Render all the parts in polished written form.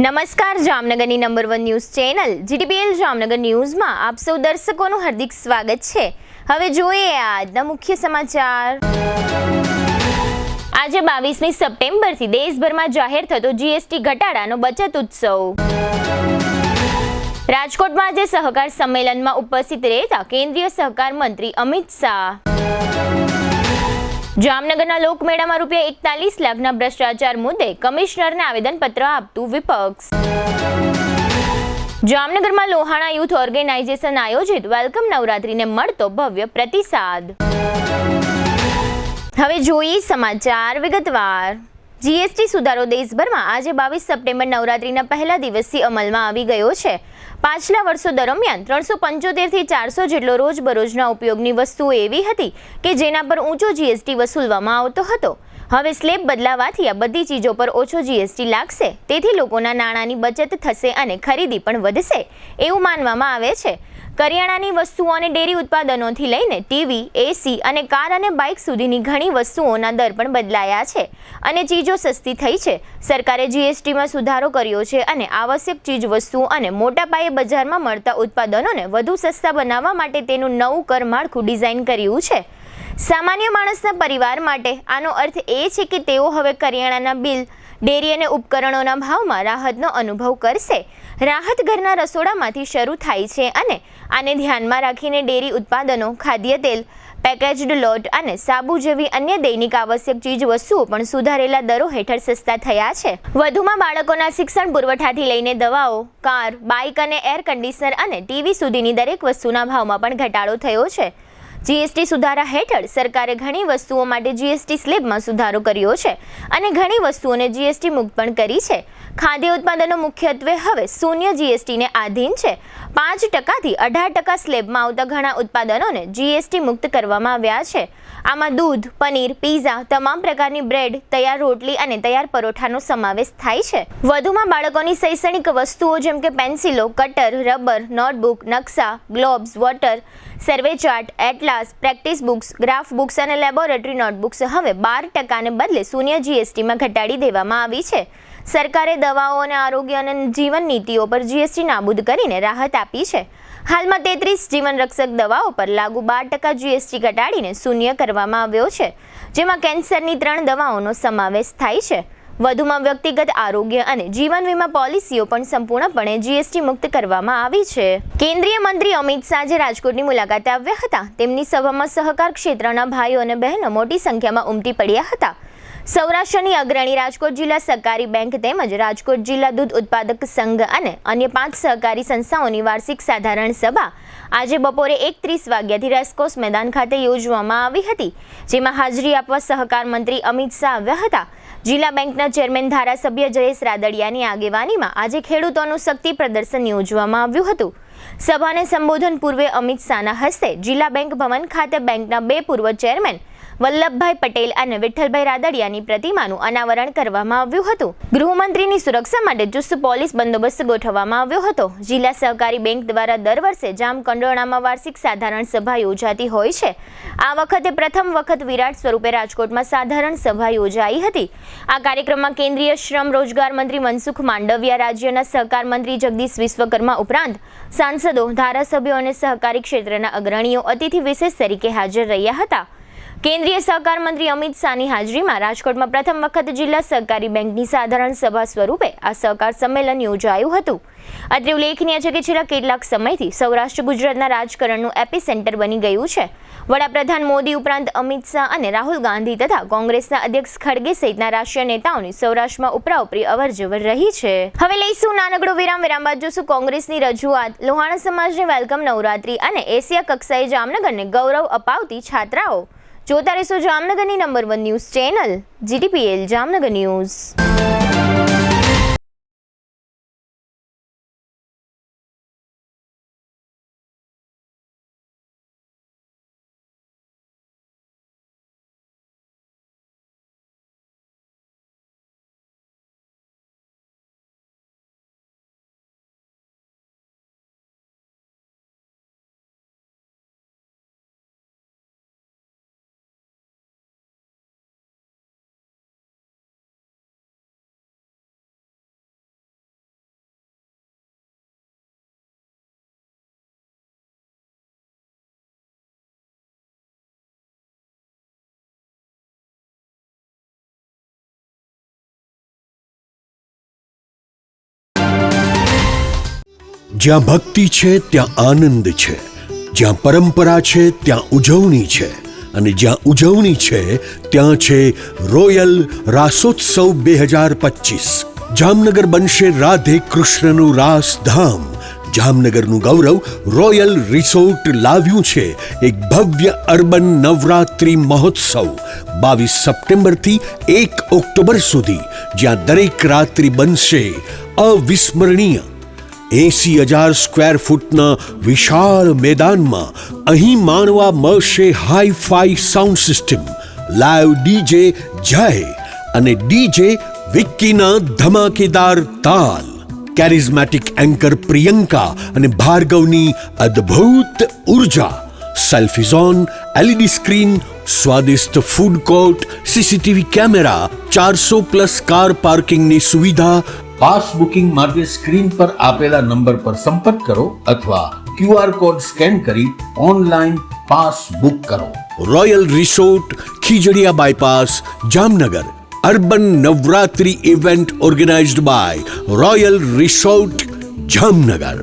નમસ્કાર જામનગરની number 1 news channel GTPL Jamnagar ન્યૂઝમાં આપ સૌ દર્શકોનું હાર્દિક સ્વાગત છે। હવે જોઈએ આજના મુખ્ય સમાચાર। આજે 22મી સપ્ટેમ્બરથી દેશભરમાં જાહેર થતો જીએસટી ઘટાડાનો બચત ઉત્સવ। રાજકોટમાં આજે સહકાર સંમેલનમાં ઉપસ્થિત રહેતા કેન્દ્રીય સહકાર મંત્રી અમિત શાહ। જામનગરના લોકમેળામાં ₹41 લાખના ભ્રષ્ટાચાર મુદ્દે કમિશનરને આવેદનપત્ર આપતું વિપક્ષ। જામનગરમાં લોહાણા યુથ ઓર્ગેનાઇઝેશન આયોજિત વેલકમ નવરાત્રીને મળતો ભવ્ય પ્રતિસાદ। હવે જોઈએ સમાચાર વિગતવાર। જીએસટી સુધારો દેશભરમાં આજે 22 સપ્ટેમ્બર નવરાત્રીના પહેલા દિવસથી અમલમાં આવી ગયો છે। પાછલા વર્ષો દરમિયાન 375 થી 400 જેટલો રોજબરોજના ઉપયોગની વસ્તુઓ એવી હતી કે જેના પર ઊંચો જીએસટી વસૂલવામાં આવતો હતો। હવે સ્લેબ બદલાવાથી આ બધી ચીજો પર ઓછો જીએસટી લાગશે, તેથી લોકોના નાણાંની બચત થશે અને ખરીદી પણ વધશે એવું માનવામાં આવે છે। કરિયાણાની વસ્તુઓ અને ડેરી ઉત્પાદનોથી લઈને ટીવી, એસી અને કાર અને બાઇક સુધીની ઘણી વસ્તુઓના દર પણ બદલાયા છે અને ચીજો સસ્તી થઈ છે। સરકારે જીએસટીમાં સુધારો કર્યો છે અને આવશ્યક ચીજ વસ્તુઓ અને મોટા પાયે બજારમાં મળતા ઉત્પાદનોને વધુ સસ્તા બનાવવા માટે તેનું નવું કર માળખું ડિઝાઇન કર્યું છે। સામાન્ય માણસના પરિવાર માટે આનો અર્થ એ છે કે તેઓ હવે કરિયાણાના બિલ, ડેરી અને ઉપકરણોના ભાવમાં રાહતનો અનુભવ કરશે। રાહત ઘરના રસોડામાંથી શરૂ થાય છે અને આને ધ્યાનમાં રાખીને ડેરી ઉત્પાદનો, ખાદ્ય તેલ, પેકેજ્ડ લોટ અને સાબુ જેવી અન્ય દૈનિક આવશ્યક ચીજ વસ્તુઓ પણ સુધારેલા દરો હેઠળ સસ્તા થયા છે। વધુમાં બાળકોના શિક્ષણ પુરવઠાથી લઈને દવાઓ, કાર, બાઇક અને એર કન્ડિશનર અને ટીવી સુધીની દરેક વસ્તુના ભાવમાં પણ ઘટાડો થયો છે। જીએસટી સુધારા હેઠળ સરકારે ઘણી વસ્તુઓ માટે જીએસટી સ્લેબમાં સુધારો કર્યો છે અને ઘણી વસ્તુઓને જીએસટી મુક્ત પણ કરી છે। ખાદ્ય ઉત્પાદનો મુખ્યત્વે હવે શૂન્ય જીએસટીને આધીન છે। 5% થી 18% સ્લેબમાં આવતા ઘણા ઉત્પાદનોને જીએસટી મુક્ત કરવામાં આવ્યા છે। આમાં દૂધ, પનીર, પીઝા, તમામ પ્રકારની બ્રેડ, તૈયાર રોટલી અને તૈયાર પરોઠાનો સમાવેશ થાય છે। વધુમાં બાળકોની શૈક્ષણિક વસ્તુઓ જેમ કે પેન્સિલો, કટર, રબર, નોટબુક, નકશા, globes, water, survey chart, atlas, practice books, graph books અને લેબોરેટરી નોટબુક્સ હવે 12%ને બદલે શૂન્ય જીએસટીમાં ઘટાડી દેવામાં આવી છે। સરકારે દવાઓ અને આરોગ્ય અને જીવન નીતિઓ પર જીએસટી નાબૂદ કરીને રાહત આપી છે। હાલમાં 33 જીવન રક્ષક દવાઓ પર લાગુ 12% જીએસટી ઘટાડીને શૂન્ય કરવામાં આવ્યો છે, જેમાં કેન્સરની 3 દવાઓનો સમાવેશ થાય છે। વધુમાં વ્યક્તિગત આરોગ્ય અને જીવન વીમા પોલિસીઓ પણ સંપૂર્ણપણે જીએસટી મુક્ત કરવામાં આવી છે। કેન્દ્રીય મંત્રી અમિત શાહ આજે રાજકોટની મુલાકાતે આવ્યા હતા। તેમની સભામાં સહકાર ક્ષેત્રના ભાઈઓ અને બહેનો મોટી સંખ્યામાં ઉમટી પડ્યા હતા। સૌરાષ્ટ્રની અગ્રણી રાજકોટ જિલ્લા સહકારી બેંક તેમજ રાજકોટ જિલ્લા દૂધ ઉત્પાદક સંઘ અને અન્ય 5 સહકારી સંસ્થાઓની વાર્ષિક સાધારણ સભા આજે બપોરે 1:30 વાગ્યાથી રેસકોર્સ મેદાન ખાતે યોજવામાં આવી હતી, જેમાં હાજરી આપવા સહકાર મંત્રી અમિત શાહ આવ્યા હતા। જિલ્લા બેંકના ચેરમેન ધારાસભ્ય જયેશ રાદડિયાની આગેવાનીમાં આજે ખેડૂતોનું શક્તિ પ્રદર્શન યોજવામાં આવ્યું હતું। સભાને સંબોધન પૂર્વે અમિત શાહના હસ્તે જિલ્લા બેંક ભવન ખાતે બેંકના 2 પૂર્વ ચેરમેન વલ્લભભાઈ પટેલ અને વિઠ્ઠલભાઈ રાદડિયાની પ્રતિમાનું અનાવરણ કરવામાં આવ્યું હતું। ગૃહમંત્રીની સુરક્ષા માટે ચુસ્ત પોલીસ બંદોબસ્ત ગોઠવવામાં આવ્યો હતો। જિલ્લા સહકારી બેંક દ્વારા દર વર્ષે જામકંડોરણામાં વાર્ષિક સાધારણ સભા યોજાતી હોય છે। આ વખતે પ્રથમ વખત વિરાટ સ્વરૂપે રાજકોટમાં સાધારણ સભા યોજાઈ હતી। આ કાર્યક્રમમાં કેન્દ્રીય શ્રમ રોજગાર મંત્રી મનસુખ માંડવિયા, રાજ્યના સહકાર મંત્રી જગદીશ વિશ્વકર્મા ઉપરાંત સાંસદો, ધારાસભ્યો અને સહકારી ક્ષેત્રના અગ્રણીઓ અતિથિ વિશેષ તરીકે હાજર રહ્યા હતા। કેન્દ્રીય સહકાર મંત્રી અમિત શાહની હાજરીમાં રાજકોટમાં પ્રથમ વખત જિલ્લા સહકારી બેંકની સાધારણ સભા સ્વરૂપે આ સહકાર સંમેલન યોજાયું હતું। અત્રે ઉલ્લેખનીય છે કે છેલ્લા કેટલાક સમયથી સૌરાષ્ટ્ર ગુજરાતના રાજકારણનું એપિસેન્ટર બની ગયું છે। વડાપ્રધાન મોદી ઉપરાંત અમિત શાહ અને રાહુલ ગાંધી તથા કોંગ્રેસના અધ્યક્ષ ખડગે સહિતના રાષ્ટ્રીય નેતાઓની સૌરાષ્ટ્રમાં ઉપરાઉપરી અવરજવર રહી છે। હવે લઈશું નાનકડો વિરામ બાદ જોશું કોંગ્રેસની રજૂઆત, લોહાણા સમાજને વેલકમ નવરાત્રી અને એશિયા કક્ષાએ જામનગરને ગૌરવ અપાવતી છાત્રાઓ। જોતા રહેશો જામનગરની number 1 news channel GTPL Jamnagar news. જ્યાં ભક્તિ છે ત્યાં આનંદ છે, જ્યાં પરંપરા છે ત્યાં ઉજવણી છે, અને જ્યાં ઉજવણી છે ત્યાં છે રોયલ રાસોત્સવ 2025. જામનગર બનશે રાધે કૃષ્ણનું રાસધામ. જામનગરનું ગૌરવ રોયલ રિસોર્ટ લાવ્યું છે એક ભવ્ય અર્બન નવરાત્રી મહોત્સવ 22 સપ્ટેમ્બરથી 1 ઓક્ટોબર સુધી, જ્યાં દરેક રાત્રિ બનશે અવિસ્મરણીય. 80,000 સ્ક્વેર ફૂટના વિશાળ મેદાનમાં અહીં માણવા મળશે hi fi sound system, live DJ જય અને ડીજે વિક્કીના ધમાકેદાર તાલ, કેરિઝમેટિક એન્કર પ્રિયંકા અને ભાર્ગવની અદ્ભુત ઉર્જા, સેલ્ફી ઝોન, એલઈડી સ્ક્રીન, સ્વાદિષ્ટ food court, CCTV camera, 400+ car પાર્કિંગની સુવિધા. પાસ બુકિંગ માટે સ્ક્રીન પર આપેલા નંબર પર સંપર્ક કરો અથવા QR કોડ સ્કેન કરી ઓનલાઈન પાસ બુક કરો. Royal resort, Khijadiya bypass, Jamnagar. Urban Navratri event organised by royal resort, Jamnagar.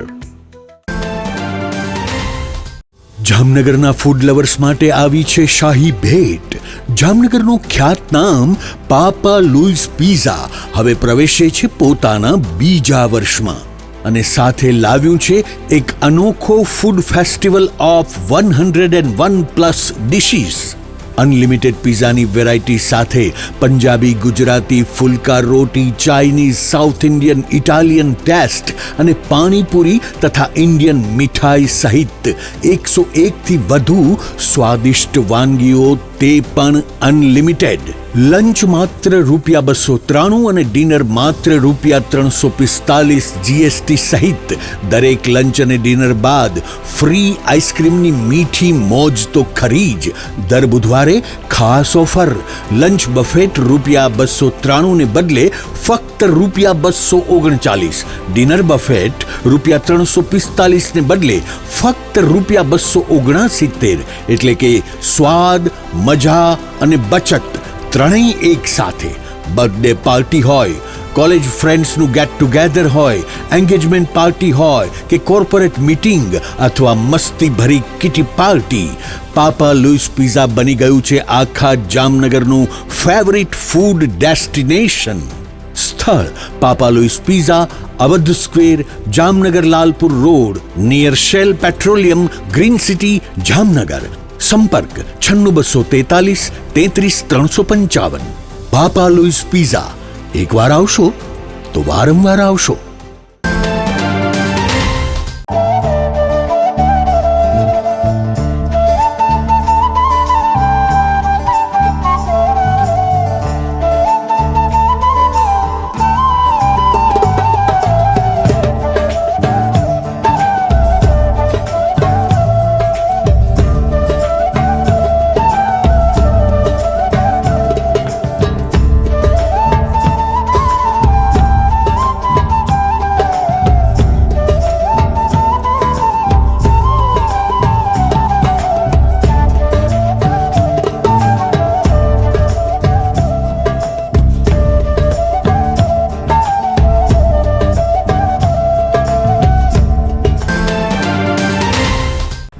જામનગરના ફૂડ લવર્સ માટે આવી છે શાહી ભેટ. જામનગરનું ખ્યાતનામ પાપા લુઈસ પિઝા હવે પ્રવેશે છે પોતાના બીજા વર્ષમાં, અને સાથે લાવ્યું છે એક અનોખો food festival of 101+ dishes. Unlimited પિઝાની વેરાયટી સાથે પંજાબી, ગુજરાતી, ફુલકા રોટી, Chinese, South Indian, Italian taste અને પાણીપુરી તથા ઇન્ડિયન મીઠાઈ સહિત 101થી વધુ સ્વાદિષ્ટ વાનગીઓ, તે પણ અનલિમિટેડ. લંચ માત્ર ₹293 અને ડિનર માત્ર ₹345 GST સહિત. દરેક લંચ અને ડિનર બાદ ફ્રી આઈસ્ક્રીમની મીઠી મોજ તો ખરી જ. દર બુધવારે ખાસ ઓફર, લંચ બફેટ ₹293 ને બદલે ફક્ત ₹239, ડિનર બફેટ ₹345 ને બદલે ફક્ત ₹279. એટલે કે સ્વાદ, મજા અને બચત ત્રણેય એક સાથે. બર્થડે પાર્ટી હોય, કોલેજ ફ્રેન્ડ્સનું ગેટ ટુગેધર હોય, એન્ગેજમેન્ટ પાર્ટી હોય કે કોર્પોરેટ મીટિંગ અથવા મસ્તી ભરી kitty party, Papa Louis pizza બની ગયું છે આખા જામનગરનું ફેવરિટ ફૂડ ડેસ્ટિનેશન. સ્થળ Papa Louis pizza, Awadh square, Jamnagar Lalpur road, near Shell petroleum, Green City, Jamnagar. સંપર્ક 96 243 33 355. Papa Louis pizza. એકવાર આવશો તો વારંવાર આવશો.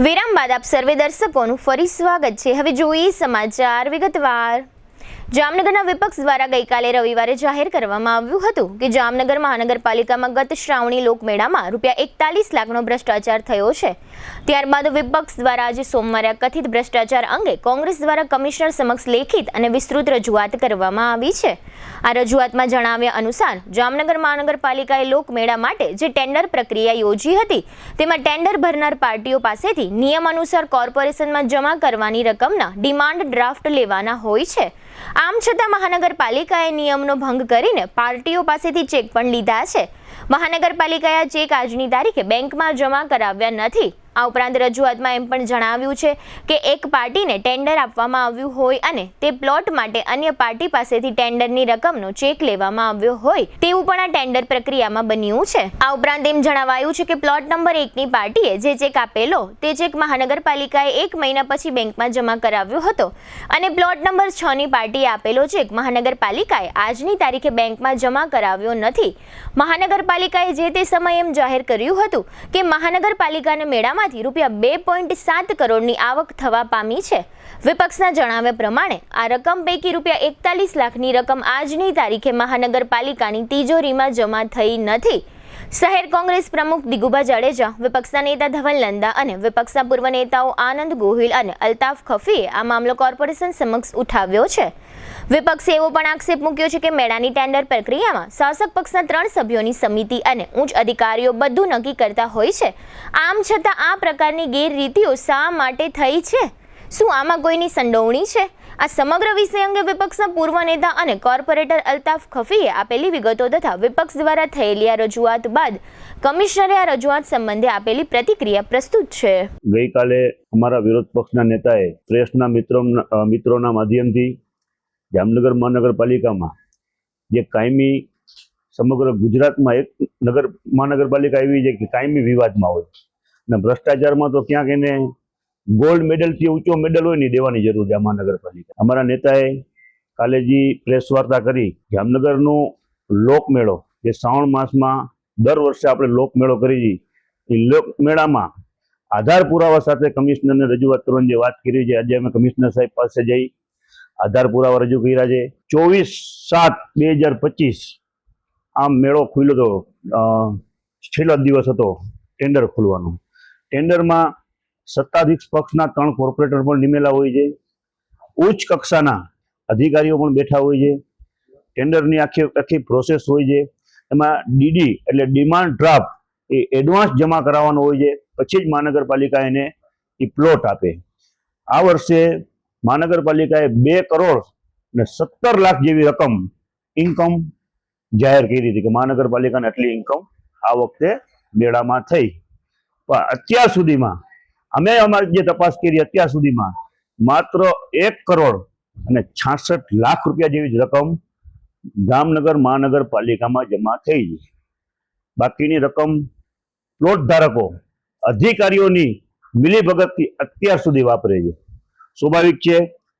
વિરામ બાદ આપ સર્વે દર્શકોનું ફરી સ્વાગત છે. હવે જોઈએ સમાચાર વિગતવાર. જામનગરના વિપક્ષ દ્વારા ગઈકાલે રવિવારે જાહેર કરવામાં આવ્યું હતું કે જામનગર મહાનગરપાલિકામાં ગત શ્રાવણી લોકમેળામાં ₹41 લાખનો ભ્રષ્ટાચાર થયો છે. ત્યારબાદ વિપક્ષ દ્વારા આજે સોમવારે કથિત ભ્રષ્ટાચાર અંગે કોંગ્રેસ દ્વારા કમિશનર સમક્ષ લેખિત અને વિસ્તૃત રજૂઆત કરવામાં આવી છે. આ રજૂઆતમાં જણાવ્યા અનુસાર જામનગર મહાનગરપાલિકાએ લોકમેળા માટે જે ટેન્ડર પ્રક્રિયા યોજી હતી તેમાં ટેન્ડર ભરનાર પાર્ટીઓ પાસેથી નિયમ અનુસાર કોર્પોરેશનમાં જમા કરવાની રકમના ડિમાન્ડ ડ્રાફ્ટ લેવાના હોય છે. આમ છતાં મહાનગરપાલિકાએ નિયમનો ભંગ કરીને પાર્ટીઓ પાસેથી ચેક પણ લીધા છે. મહાનગરપાલિકાએ આ ચેક આજની તારીખે બેંકમાં જમા કરાવ્યા નથી. આ ઉપરાંત રજૂઆતમાં એમ પણ જણાવ્યું છે કે એક પાર્ટીને ટેન્ડર આપવામાં આવ્યું હોય અને તે પ્લોટ માટે અન્ય પાર્ટી પાસેથી ટેન્ડરની રકમનો ચેક લેવામાં આવ્યો હોય તેવું પણ આ ટેન્ડર પ્રક્રિયામાં બન્યું છે. આ ઉપરાંત એમ જણાવાયું છે કે પ્લોટ નંબર 1ની પાર્ટીએ જે ચેક આપેલો તે ચેક મહાનગરપાલિકાએ 1 મહિના પછી બેંકમાં જમા કરાવ્યો હતો અને પ્લોટ નંબર 6ની પાર્ટીએ આપેલો ચેક મહાનગરપાલિકાએ આજની તારીખે બેંકમાં જમા કરાવ્યો નથી. મહાનગરપાલિકાએ જે તે સમયે એમ જાહેર કર્યું હતું કે મહાનગરપાલિકાના મેળામાંથી રૂપિયા 2.7 કરોડની આવક થવા પામી છે. વિપક્ષના જણાવ્યા પ્રમાણે આ રકમ પૈકી રૂપિયા 41 લાખની રકમ આજની તારીખે મહાનગરપાલિકાની તિજોરીમાં જમા થઈ નથી. શહેર કોંગ્રેસ પ્રમુખ દિગુભા જાડેજા, વિપક્ષના નેતા ધવલ નંદા અને વિપક્ષના પૂર્વ નેતાઓ આનંદ ગોહિલ અને અલ્તાફ ખફીએ આ મામલો કોર્પોરેશન સમક્ષ ઉઠાવ્યો છે. વિપક્ષે એવો પણ આક્ષેપ મૂક્યો છે કે મેળાની ટેન્ડર પ્રક્રિયામાં શાસક પક્ષના 3 સભ્યોની સમિતિ અને ઉચ્ચ અધિકારીઓ બધું નક્કી કરતા હોય છે. આમ છતાં આ પ્રકારની ગેરરીતિઓ શા માટે થઈ છે? શું આમાં કોઈની સંડોવણી છે? આ સમગ્ર વિષય અંગે વિપક્ષના પૂર્વ નેતા અને કોર્પોરેટર અલ્તાફ ખફીએ આપેલી વિગતો તથા વિપક્ષ દ્વારા થયેલી આ રજૂઆત બાદ કમિશનરે આ રજૂઆત સંબંધે આપેલી પ્રતિક્રિયા પ્રસ્તુત છે. ગઈકાલે અમારા વિરોધ પક્ષના નેતાએ પ્રેસના મિત્રોના માધ્યમથી જામનગર મહાનગરપાલિકામાં જે કાયમી સમગ્ર ગુજરાતમાં એક મહાનગરપાલિકા એવી છે કે કાયમી વિવાદમાં હોય અને ભ્રષ્ટાચારમાં તો ક્યાંક એને ગોલ્ડ મેડલથી ઊંચો મેડલ હોય ને દેવાની જરૂર છે આ મહાનગરપાલિકા. અમારા નેતાએ કાલે જે પ્રેસ વાર્તા કરી જામનગરનો લોકમેળો જે શ્રાવણ માસમાં દર વર્ષે આપણે લોકમેળો કરી એ લોકમેળામાં આધાર પુરાવા સાથે કમિશનરને રજૂઆત કરવાની જે વાત કરી છે, આજે અમે કમિશનર સાહેબ પાસે જઈ આધાર પુરાવા રજૂ કર્યા છે. 24/7/2025 આ મેળો ખુલ્યો હતો, છેલ્લો દિવસ હતો ટેન્ડર ખુલવાનો. ટેન્ડરમાં સત્તાધીશ પક્ષના 3 કોર્પોરેટર પણ નિમેલા હોય છે, ઉચ્ચ કક્ષાના અધિકારીઓ પણ બેઠા હોય છે. ટેન્ડરની આખી પ્રોસેસ હોય છે. એમાં ડીડી એટલે ડિમાન્ડ ડ્રાફ્ટ એ એડવાન્સ જમા કરાવવાનો હોય છે, પછી જ મહાનગરપાલિકા એને એ પ્લોટ આપે. આ વર્ષે મહાનગરપાલિકાએ 2 કરોડ અને 17 લાખ જેવી રકમ ઇન્કમ જાહેર કરી હતી કે મહાનગરપાલિકાને આટલી ઇન્કમ આ વખતે મેળામાં થઈ. પણ અત્યાર સુધીમાં અમે અમારી જે તપાસ કરી અત્યાર સુધીમાં માત્ર 1 કરોડ અને 66 લાખ રૂપિયા જેવી જ રકમ જામનગર મહાનગરપાલિકામાં જમા થઈ છે. બાકીની રકમ પ્લોટ ધારકો અધિકારીઓની મિલીભગતથી અત્યાર સુધી વાપરે છે. સ્વાભાવિક છે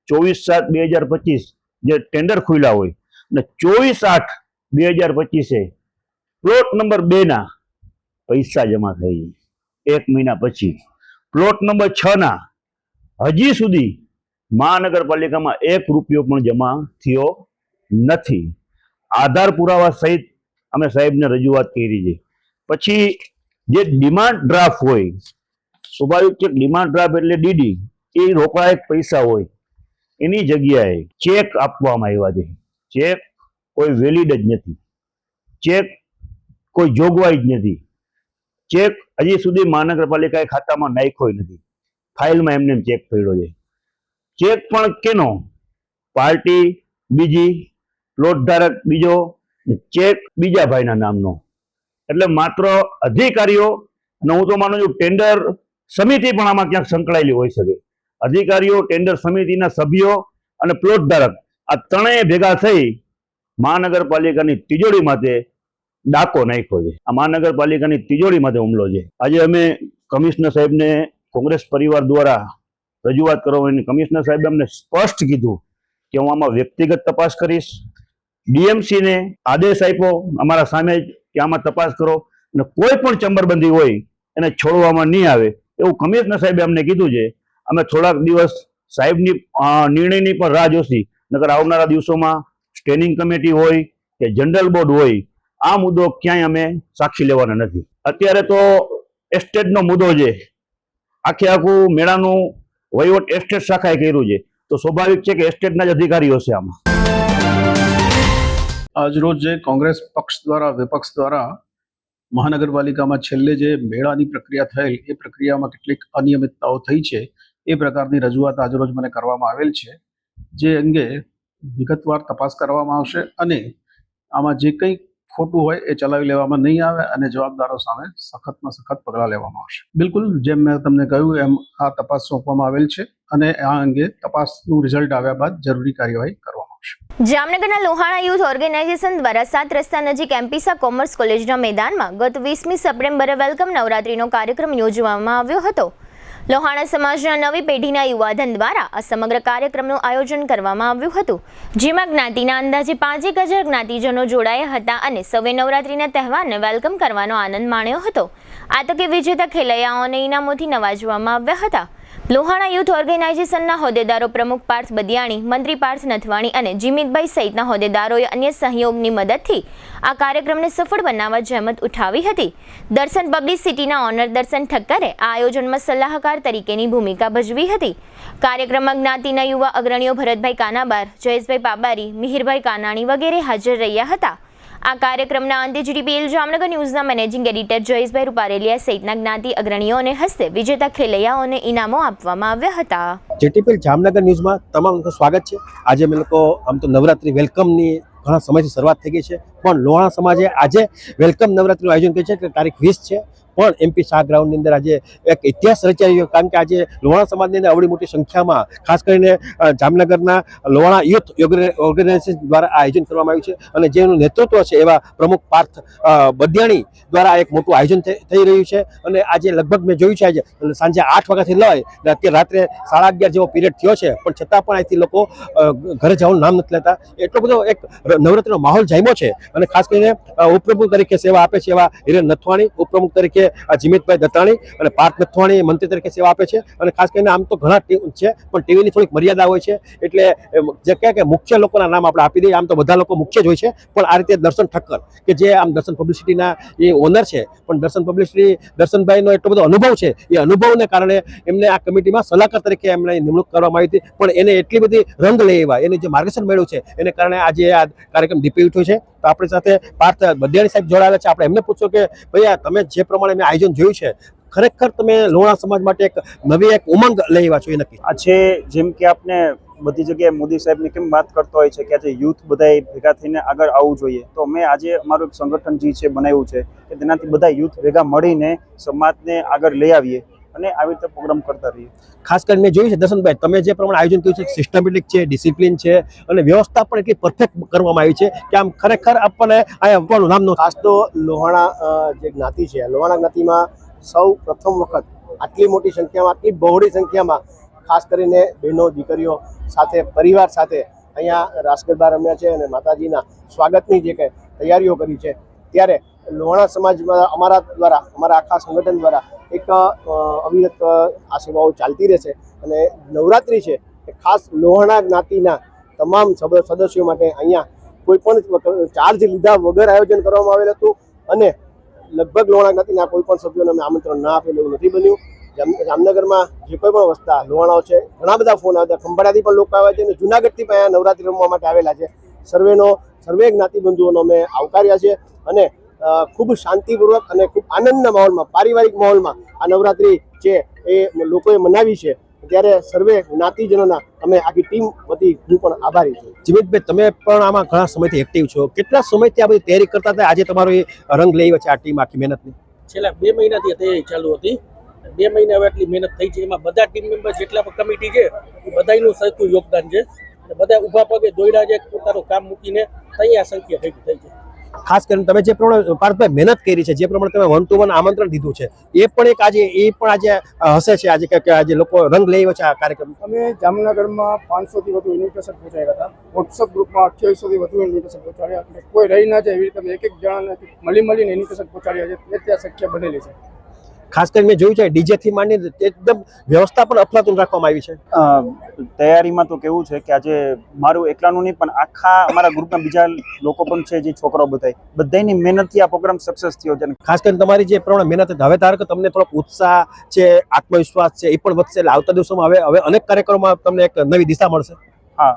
24/7/2025 જે ટેન્ડર ખુલ્યા હોય અને 24/8/2025 પ્લોટ નંબર 2ના પૈસા જમા થઈ છે 1 મહિના પછી. પ્લોટ નંબર 6ના હજી સુધી મહાનગરપાલિકામાં 1 રૂપિયો પણ જમા થયો નથી. આધાર પુરાવા સહિત અમે સાહેબને રજૂઆત કરી છે. પછી જે ડિમાન્ડ ડ્રાફ્ટ હોય, સ્વાભાવિક છે ડિમાન્ડ ડ્રાફ્ટ એટલે ડીડી, એ રોકડા પૈસા હોય, એની જગ્યાએ ચેક આપવામાં આવ્યા છે. ચેક કોઈ વેલિડ જ નથી, ચેક કોઈ જોગવાઈ જ નથી. ચેક હજી સુધી મહાનગરપાલિકાએ ખાતામાં નાખ્યો નથી, ફાઇલમાં એમને ચેક પડ્યો છે. ચેક પણ કેનો? પાર્ટી બીજી, પ્લોટ ધારક બીજો, ચેક બીજા ભાઈના નામનો. એટલે માત્ર અધિકારીઓ, અને હું તો માનું છું ટેન્ડર સમિતિ પણ આમાં ક્યાંક સંકળાયેલી હોઈ શકે. અધિકારીઓ, ટેન્ડર સમિતિના સભ્યો અને પ્લોટ ધારક આ ત્રણેય ભેગા થઈ મહાનગરપાલિકાની તિજોરી માટે ડાકો નાખ્યો છે. આ મહાનગરપાલિકાની તિજોરી માટે હુમલો છે. આજે અમે કમિશનર સાહેબને કોંગ્રેસ પરિવાર દ્વારા રજૂઆત કરવાની, કમિશનર સાહેબે અમને સ્પષ્ટ કીધું કે હું આમાં વ્યક્તિગત તપાસ કરીશ. ડીએમસીને આદેશ આપ્યો અમારા સામે કે આમાં તપાસ કરો અને કોઈ પણ ચંબરબંધી હોય એને છોડવામાં નહીં આવે એવું કમિશનર સાહેબે અમને કીધું છે. અમે થોડાક દિવસ સાહેબની નિર્ણયની પણ રાહ જોશી, નકર આવનારા દિવસોમાં સ્ટેન્ડિંગ કમિટી હોય કે જનરલ બોર્ડ હોય, આ મુદ્દો ક્યાંય અમે સાક્ષી લેવાના નથી. અત્યારે તો એસ્ટેટનો મુદ્દો છે, આખું મેળાનું વહીવટ એસ્ટેટ શાખાએ કર્યું છે, તો સ્વાભાવિક છે કે એસ્ટેટના જ અધિકારીઓ છે આમાં. આજરોજ જે કોંગ્રેસ પક્ષ દ્વારા વિપક્ષ દ્વારા મહાનગરપાલિકામાં છેલ્લે જે મેળાની પ્રક્રિયા થયેલ એ પ્રક્રિયામાં કેટલીક અનિયમિતતાઓ થઈ છે એ પ્રકારની રજૂઆત આજરોજ મને કરવામાં આવેલ છે, જે અંગે વિગતવાર તપાસ કરવામાં આવશે અને આમાં જે કંઈ ખોટું હોય એ ચલાવી લેવામાં નહીં આવે અને જવાબદારો સામે સખતમાં સખત પગલાં લેવામાં આવશે. બિલકુલ, જેમ મેં તમને કહ્યું એમ આ તપાસ સોંપવામાં આવેલ છે અને આ અંગે તપાસનું રિઝલ્ટ આવ્યા બાદ જરૂરી કાર્યવાહી કરવામાં આવશે. જામનગરના લોહાણા યુથ ઓર્ગેનાઇઝેશન દ્વારા 7 રસ્તા નજીક એમપીસા કોમર્સ કોલેજના મેદાનમાં ગત 20મી સપ્ટેમ્બરે વેલકમ નવરાત્રીનો કાર્યક્રમ યોજવામાં આવ્યો હતો. લોહાણા સમાજના નવી પેઢીના યુવાધન દ્વારા આ સમગ્ર કાર્યક્રમનું આયોજન કરવામાં આવ્યું હતું, જેમાં જ્ઞાતિના અંદાજે 5,000 જ્ઞાતિજનો જોડાયા હતા અને સૌએ નવરાત્રીના તહેવારને વેલકમ કરવાનો આનંદ માણ્યો હતો. આ તકે વિજેતા ખેલૈયાઓને ઇનામોથી નવાજવામાં આવ્યા હતા. લોહાણા યુથ ઓર્ગેનાઇઝેશનના હોદ્દેદારો પ્રમુખ પાર્થ બદિયાણી, મંત્રી પાર્થ નથવાણી અને જીમિતભાઈ સહિતના હોદ્દેદારોએ અન્ય સહયોગની મદદથી આ કાર્યક્રમને સફળ બનાવવા જહેમત ઉઠાવી હતી. દર્શન પબ્લિસિટીના ઓનર દર્શન ઠક્કરે આ આયોજનમાં સલાહકાર તરીકેની ભૂમિકા ભજવી હતી. કાર્યક્રમમાં જ્ઞાતિના યુવા અગ્રણીઓ ભરતભાઈ કાનાબાર, જયેશભાઈ પાબારી, મિહિરભાઈ કાનાણી વગેરે હાજર રહ્યા હતા. આ કાર્યક્રમના અંતે જીડીપીએલ જામનગર ન્યૂઝના મેનેજિંગ એડિટર જયેશભાઈ રૂપારેલિયા સહિતના જ્ઞાતિ અગ્રણીઓને હસ્તે વિજેતા ખેલૈયાઓને ઇનામો આપવામાં આવ્યા હતા. જીટીપીએલ જામનગર ન્યૂઝમાં તમામનું સ્વાગત છે. આજે અમે લોકો આમ તો નવરાત્રી વેલકમની ઘણા સમયથી શરૂઆત થઈ ગઈ છે, પણ લોહાણા સમાજે આજે વેલકમ નવરાત્રીનું આયોજન કર્યું છે કે તારીખ 20 છે, પણ એમપી શાહ ગ્રાઉન્ડની અંદર આજે એક ઇતિહાસ રચાયો. કારણ કે આજે લોહાણા સમાજની અંદર આવડી મોટી સંખ્યામાં ખાસ કરીને જામનગરના લોહાણા યુથ ઓર્ગેનાઇઝેશન દ્વારા આ આયોજન કરવામાં આવ્યું છે અને જેનું નેતૃત્વ છે એવા પ્રમુખ પાર્થ બદિયાણી દ્વારા એક મોટું આયોજન થઈ રહ્યું છે. અને આજે લગભગ મેં જોયું છે આજે સાંજે 8 વાગ્યાથી લઈ અત્યારે રાત્રે 11:30 જેવો પીરિયડ થયો છે, પણ છતાં પણ અહીંથી લોકો ઘરે જવાનું નામ નથી લેતા. એટલો બધો એક નવરાત્રીનો માહોલ જામ્યો છે. અને ખાસ કરીને ઉપપ્રમુખ તરીકે સેવા આપે છે એવા હિરેન નથવાણી, ઉપપ્રમુખ તરીકે જીમિતભાઈ દત્તાણી અને પાર્થ નથવાણી મંત્રી તરીકે સેવા આપે છે. અને ખાસ કરીને આમ તો ઘણા છે, પણ ટીવીની થોડીક મર્યાદા હોય છે, એટલે જે કહે કે મુખ્ય લોકોના નામ આપણે આપી દઈએ. આમ તો બધા લોકો મુખ્ય જ હોય છે, પણ આ રીતે દર્શન ઠક્કર કે જે આમ દર્શન પબ્લિસિટીના એ ઓનર છે, પણ દર્શન પબ્લિસિટી દર્શનભાઈનો એટલો બધો અનુભવ છે, એ અનુભવને કારણે એમને આ કમિટીમાં સલાહકાર તરીકે એમને નિમણૂક કરવામાં આવી હતી. પણ એને એટલી બધી રંગ લઈ આવ્યા, એને જે માર્ગદર્શન મળ્યું છે એને કારણે આજે આ કાર્યક્રમ દીપી ઉઠ્યો છે. તો આપણી સાથે પાર્થ બદિયાણી સાહેબ જોડાયેલા છે. આપણે એમને પૂછો કે ભાઈ તમે જે પ્રમાણે મેં આયોજન જોયું છે, ખરેખર તમે લોહાણા સમાજ માટે એક નવી એક ઉમંગ લઈ આવ્યા છો એ નક્કી? આ છે જેમ કે આપણે બધી જગ્યાએ મોદી સાહેબની કેમ વાત કરતો હોય છે કે આજે યુથ બધાએ ભેગા થઈને આગળ આવવું જોઈએ, તો મેં આજે અમારું એક સંગઠન જે છે બનાવ્યું છે કે તેનાથી બધા યુથ ભેગા મળીને સમાજને આગળ લઈ આવીએ અને આવી રીતે પ્રોગ્રામ કરતા રહીએ. ખાસ કરીને મેં જોયું છે દર્શનભાઈ, તમે જે પ્રમાણે આયોજન કર્યું છે સિસ્ટમેટિક છે, ડિસિપ્લિન છે અને વ્યવસ્થા પણ એટલી પરફેક્ટ કરવામાં આવી છે કે આમ ખરેખર આપણને અહીંયા આપવાનું નામ નો. ખાસ તો લોહાણા જે જ્ઞાતિ છે, લોહાણા જ્ઞાતિમાં સૌ પ્રથમ વખત આટલી મોટી સંખ્યામાં, આટલી બહોળી સંખ્યામાં ખાસ કરીને બહેનો દીકરીઓ સાથે પરિવાર સાથે અહીંયા રાસ ગરબા રમ્યા છે અને માતાજીના સ્વાગતની જે કંઈ તૈયારીઓ કરી છે, ત્યારે લોહાણા સમાજમાં અમારા આખા સંગઠન દ્વારા એક અવિરત આ સેવાઓ ચાલતી રહેશે. અને નવરાત્રિ છે એ ખાસ લોહાણા જ્ઞાતિના તમામ સદસ્યો માટે અહીંયા કોઈ પણ ચાર્જ લીધા વગર આયોજન કરવામાં આવેલ હતું અને લગભગ લોહાણા જ્ઞાતિના કોઈ પણ સભ્યોને અમે આમંત્રણ ના આપેલું એવું નથી બન્યું. જામનગરમાં જે કોઈ પણ વસતા લોહાણાઓ છે, ઘણા બધા ફોન આવતા, ખંભાળિયાથી પણ લોકો આવ્યા છે અને જુનાગઢથી પણ અહીંયા નવરાત્રિ રમવા માટે આવેલા છે. સર્વે જ્ઞાતિબંધુઓનો અમે આવકાર્યા છે અને ખૂબ શાંતિપૂર્વક અને ખૂબ આનંદના માહોલમાં, પારિવારિક માહોલમાં આ નવરાત્રિ છે એ લોકોએ મનાવી છે. ત્યારે સર્વે જ્ઞાતિજનોના અમે આખી ટીમ વતી હું પણ આભારી છું. જીમિતભાઈ, તમે પણ આમાં ઘણા સમયથી એક્ટિવ છો, કેટલા સમયથી આ બધી તૈયારી કરતા હતા? આજે તમારો એ રંગ લઈ આવ્યો છે આ ટીમ આખી મહેનતની? છેલ્લા 2 મહિનાથી તૈયારી ચાલુ હતી. 2 મહિના હવે એટલી મહેનત થઈ છે. એમાં બધા ટીમ મેમ્બર જેટલા પણ કમિટી છે એ બધાનું સરખું યોગદાન છે અને બધા ઊભા પગે દોડ્યા છે, પોતાનું કામ મૂકીને તૈયાર સંખ્યા ભેગી થઈ છે. ખાસ કરીને તમે જે પ્રમાણે પાર્થભાઈ મહેનત કરી છે, જે પ્રમાણે તમે 1 to 1 આમંત્રણ દીધું છે, એ પણ આજે હશે છે આજે કે આજે લોકો રંગ લઈ આવ્યો છે આ કાર્યક્રમ? અમે જામનગરમાં 500 થી વધુ ઇન્વિટેશન પહોંચાડ્યા હતા. વોટ્સઅપ ગ્રુપમાં 2800 થી વધુ ઇન્વિટેશન પહોંચાડ્યા. એટલે કોઈ રહી ના જાય એવી રીતે એક જણાને મળીને ઇન્વિટેશન પહોંચાડ્યા છે. ત્યાં શક્ય બનેલી છે. ખાસ કરીને મેં જોયું છે ડીજે થી માંડીને એકદમ વ્યવસ્થા પણ અફલાતુન રાખવામાં આવી છે. તૈયારીમાં તો કેવું છે કે આજે મારું એકલાનું નહીં પણ આખા અમારા ગ્રુપના બીજા લોકો પણ છે, જે છોકરાઓ બધાની મહેનતથી આ પ્રોગ્રામ સક્સેસ થયો છે. ખાસ કરીને તમારી જે પ્રમાણે મહેનત હવે ધારો કે તમને થોડોક ઉત્સાહ છે, આત્મવિશ્વાસ છે, એ પણ વધશે. એટલે આવતા દિવસોમાં હવે અનેક કાર્યક્રમોમાં તમને એક નવી દિશા મળશે. હા,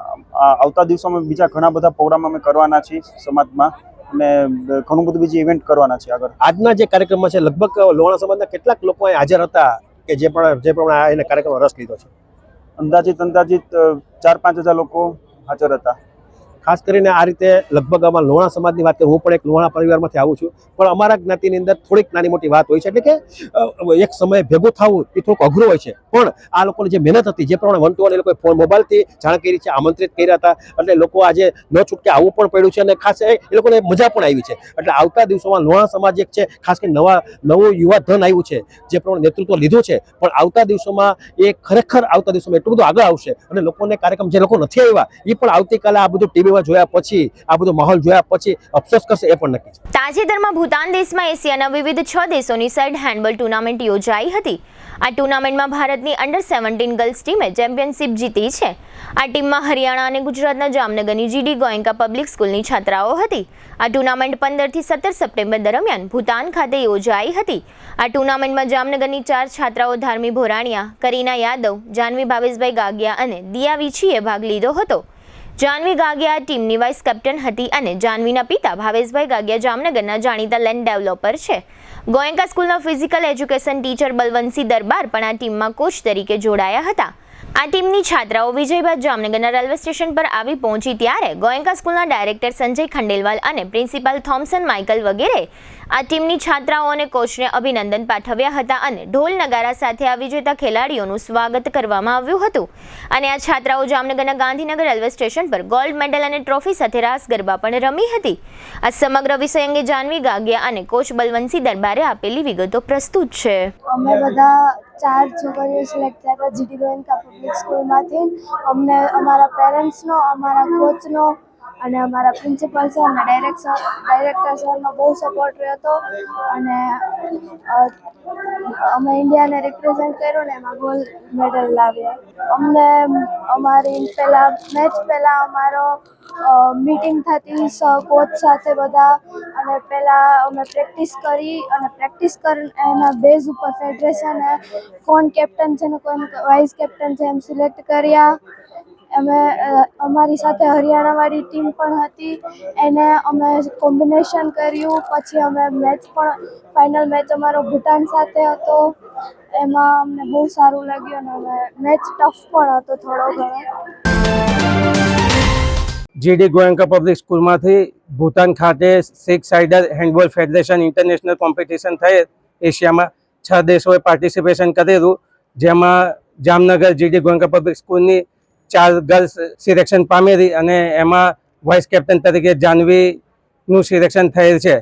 આવતા દિવસોમાં બીજા ઘણા બધા પ્રોગ્રામ અમે કરવાના છીએ સમાજમાં અને ઘણું બધું બીજી ઇવેન્ટ કરવાના છે આગળ. આજના જે કાર્યક્રમમાં છે લગભગ લોહાણા સમાજના કેટલાક લોકો અહીં હાજર હતા કે જે પ્રમાણે એને કાર્યક્રમમાં રસ લીધો છે? અંદાજિત 4-5 હજાર લોકો હાજર હતા. ખાસ કરીને આ રીતે લગભગ અમારા લોહાણા સમાજની વાત કરીએ, હું પણ એક લોહાણા પરિવારમાંથી આવું છું, પણ અમારા જ્ઞાતિની અંદર થોડીક નાની મોટી વાત હોય છે, એટલે કે એક સમયે ભેગું થવું એ થોડુંક અઘરું હોય છે, પણ આ લોકોની જે મહેનત હતી, જે પ્રમાણે 1 to 1 એ લોકોએ ફોન મોબાઈલથી જાણ કરી છે, આમંત્રિત કર્યા હતા, એટલે લોકો આજે ન છૂટકે આવવું પણ પડ્યું છે, અને ખાસ એ લોકોને મજા પણ આવી છે. એટલે આવતા દિવસોમાં લોહાણા સમાજ એક છે, ખાસ કરીને નવું યુવા ધન આવ્યું છે, જે પ્રમાણે નેતૃત્વ લીધું છે, પણ આવતા દિવસોમાં એ ખરેખર આવતા દિવસોમાં એટલું બધું આગળ આવશે, અને લોકોને કાર્યક્રમ જે લોકો નથી આવ્યા એ પણ આવતીકાલે આ બધું ટીવીમાં જોયા પછી, આ બધો માહોલ જોયા પછી અફસોસ કરશે, એ પણ નક્કી છે. તાજેતરમાં ભૂતાન દેશમાં એશિયાના વિવિધ 6 દેશોની સાઇડ હેન્ડબોલ ટુર્નામેન્ટ યોજાઈ હતી. આ ટુર્નામેન્ટમાં ભારતની અંડર-17 ગર્લ્સ ટીમે ચેમ્પિયનશિપ જીતી છે. આ ટીમમાં હરિયાણા અને ગુજરાતના જામનગરની જીડી ગોયંકા પબ્લિક સ્કૂલની છાત્રાઓ હતી. આ ટુર્નામેન્ટ 15 થી 17 સપ્ટેમ્બર દરમિયાન ભૂતાન ખાતે યોજાઈ હતી. આ ટુર્નામેન્ટમાં જામનગરની 4 છાત્રાઓ ધાર્મી ભોરાણીયા, કરીના યાદવ, જાનવી ભાવેશભાઈ ગાગિયા અને દિયા વિછીએ ભાગ લીધો હતો. જાનવી ગાગિયા ટીમની વાઇસ કેપ્ટન હતી અને જાનવીના પિતા ભાવેશભાઈ ગાગિયા જામનગરના જાણીતા લેન્ડ ડેવલપર છે. ગોયંકા સ્કૂલના ફિઝિકલ એજ્યુકેશન ટીચર બલવંતસિંહ દરબાર પણ આ ટીમમાં કોચ તરીકે જોડાયા હતા. આ ટીમની છાત્રાઓ વિજય બાદ જામનગરના રેલવે સ્ટેશન પર આવી પહોંચી ત્યારે ગોયંકા સ્કૂલના ડાયરેક્ટર સંજય ખંડેલવાલ અને પ્રિન્સિપાલ થોમસન માઇકલ વગેરે આ ટીમની છાત્રાઓ અને કોચને અભિનંદન પાઠવ્યા હતા અને ઢોલ નગારા સાથે આ વિજેતા ખેલાડીઓનું સ્વાગત કરવામાં આવ્યું હતું. અને આ છાત્રાઓ જામનગરના ગાંધીનગર રેલવે સ્ટેશન પર ગોલ્ડ મેડલ અને ટ્રોફી સાથે રાસ ગરબા પણ રમી હતી. આ સમગ્ર વિષય અંગે જાનવી ગાગિયા અને કોચ બલવંતસિંહ દરબારે આપેલી વિગતો પ્રસ્તુત છે. અમે બધા 4 છોકરીઓ સિલેક્ટ થયા હતા જીડી ગોયંકા પબ્લિક સ્કૂલમાંથી. અમને અમારા પેરેન્ટ્સનો, અમારા કોચનો અને અમારા પ્રિન્સિપલ સર અને ડાયરેક્ટર સરનો બહુ સપોર્ટ રહ્યો હતો, અને અમે ઇન્ડિયાને રિપ્રેઝેન્ટ કર્યું ને એમાં ગોલ્ડ મેડલ લાવ્યા. અમને અમારી મેચ પહેલાં અમારો મીટિંગ થતી કોચ સાથે બધા, અને પહેલાં અમે પ્રેક્ટિસ કરી, અને પ્રેક્ટિસ એના બેઝ ઉપર ફેડરેશને કોણ કેપ્ટન છે ને કોણ વાઇસ કેપ્ટન છે એમ સિલેક્ટ કર્યા. અમારી સાથે હરિયાણાવાળી ટીમ પણ હતી, એને અમે કોમ્બિનેશન કર્યું. પછી અમે ફાઇનલ મેચ અમારો ભૂટાન સાથે હતો, એમાં અમને બહુ સારું લાગ્યું, અને મેચ ટફ પણ હતો થોડો ઘણો. જીડી ગોયંકા પબ્લિક સ્કૂલમાંથી ભૂતાન ખાતે 6 cider handball federation international competition થઈ. એશિયામાં 6 દેશોએ પાર્ટિસિપેશન કરેલું, જેમાં જામનગર જીડી ગોયંકા પબ્લિક સ્કૂલની 4 ગર્લ્સ સિલેક્શન પામેલી, અને એમાં વાઇસ કેપ્ટન તરીકે જાનવીનું સિલેક્શન થયેલ છે.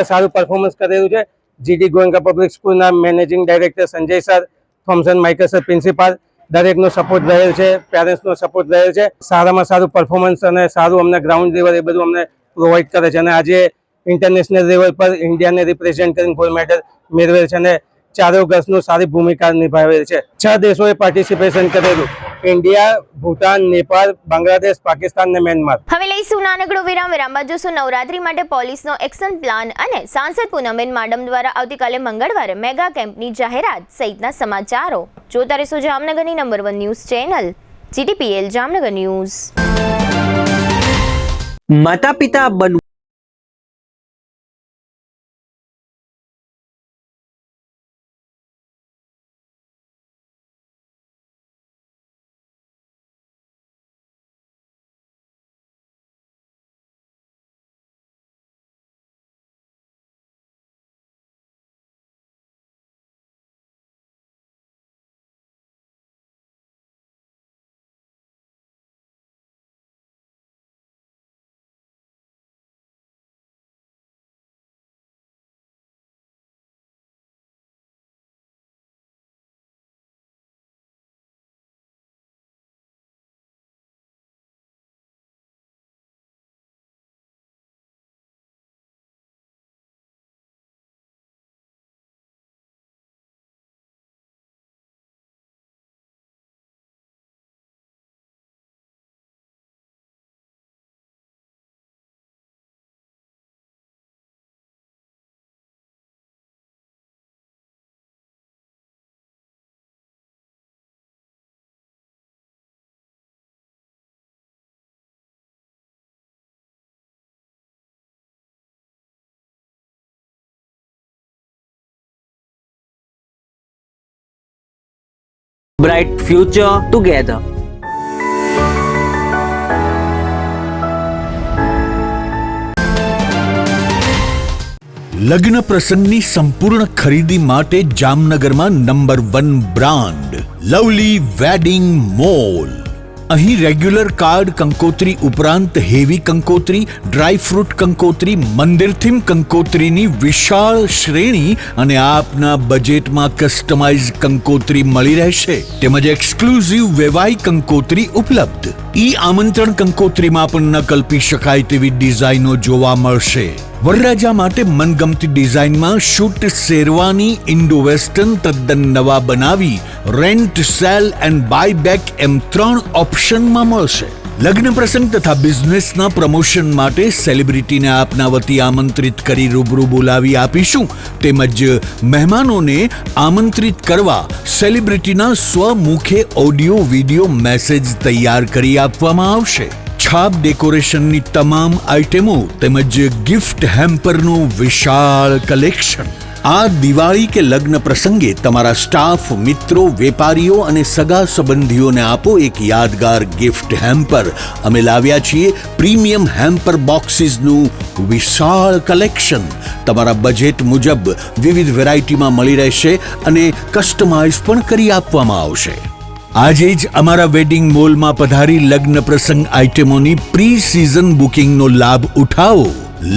સારું પરફોર્મન્સ કરેલું છે. જીડી ગોયંકા પબ્લિક સ્કૂલના managing director Sanjay sir, Thomson Michael sir principal, દરેકનો સપોર્ટ રહેલ છે, પેરેન્ટ્સનો સપોર્ટ રહેલ છે. સારામાં સારું પરફોર્મન્સ અને સારું અમને ગ્રાઉન્ડ લેવલ એ બધું અમને પ્રોવાઈડ કરે છે, અને આજે ઇન્ટરનેશનલ લેવલ પર ઇન્ડિયાને રિપ્રેઝેન્ટ કરીને ગોલ્ડ મેડલ મેળવેલ છે, અને 4 ગર્લ્સનું સારી ભૂમિકા નિભાવેલ છે. 6 દેશોએ પાર્ટિસિપેશન કરેલું: ઇન્ડિયા, ભૂટાન, નેપાળ, બાંગ્લાદેશ, પાકિસ્તાન અને મ્યાનમાર. હવે લઈશું નાનકડો વિરામ. બાદ જોશું નવરાત્રી માટે પોલીસનો એક્શન પ્લાન અને સાંસદ પૂનમબેન માડમ દ્વારા આવતીકાલે મંગળવારે મેગા કેમ્પની જાહેરાત સહિતના સમાચારો. જોતા રહેશો જામનગરની number 1 news channel GTPL Jamnagar news. માતા પિતા બનવું bright future together. લગ્ન પ્રસંગની સંપૂર્ણ ખરીદી માટે જામનગરમાં number 1 brand lovely wedding mall. અહીં રેગ્યુલર કાર્ડ કંકોત્રી ઉપરાંત હેવી કંકોત્રી, ડ્રાય ફ્રૂટ કંકોત્રી, મંદિર થીમ કંકોત્રીની વિશાળ શ્રેણી અને આપના બજેટમાં કસ્ટમાઇઝ કંકોત્રી મળી રહેશે, તેમજ એક્સક્લુઝિવ વેવાઈ કંકોત્રી ઉપલબ્ધ. ઈ આમંત્રણ કંકોત્રીમાં પણ ન કલ્પી શકાય તેવી ડિઝાઇનો જોવા મળશે. વરરાજા માટે મનગમતી ડિઝાઇનમાં શૂટ શેરવાની ઇન્ડો વેસ્ટર્ન તદ્દન નવા બનાવી rent, sale and buy back એમ 3 ઓપ્શનમાં મળશે. લગ્ન પ્રસંગ તથા બિઝનેસના પ્રમોશન માટે સેલિબ્રિટીને આપના વતી આમંત્રિત કરી રૂબરૂ બોલાવી આપીશું, તેમજ મહેમાનોને આમંત્રિત કરવા સેલિબ્રિટીના સ્વમુખે ઓડિયો વિડિયો મેસેજ તૈયાર કરી આપવામાં આવશે. છાપ ડેકોરેશનની તમામ આઇટમો તેમજ ગિફ્ટ હેમ્પરનું વિશાળ કલેક્શન. આ દિવાળી કે લગ્ન પ્રસંગે તમારા સ્ટાફ, મિત્રો, વેપારીઓ અને સગા સંબંધીઓને આપો એક યાદગાર ગિફ્ટ હેમ્પર. અમે લાવ્યા છીએ પ્રીમિયમ હેમ્પર બોક્સીસનું વિશાળ કલેક્શન. તમારા બજેટ મુજબ વિવિધ વેરાયટીમાં મળી રહેશે અને કસ્ટમાઇઝ પણ કરી આપવામાં આવશે. આજે જ અમારા વેડિંગ મોલમાં પધારી લગ્ન પ્રસંગ આઇટમોની પ્રી સિઝન બુકિંગનો લાભ ઉઠાવો.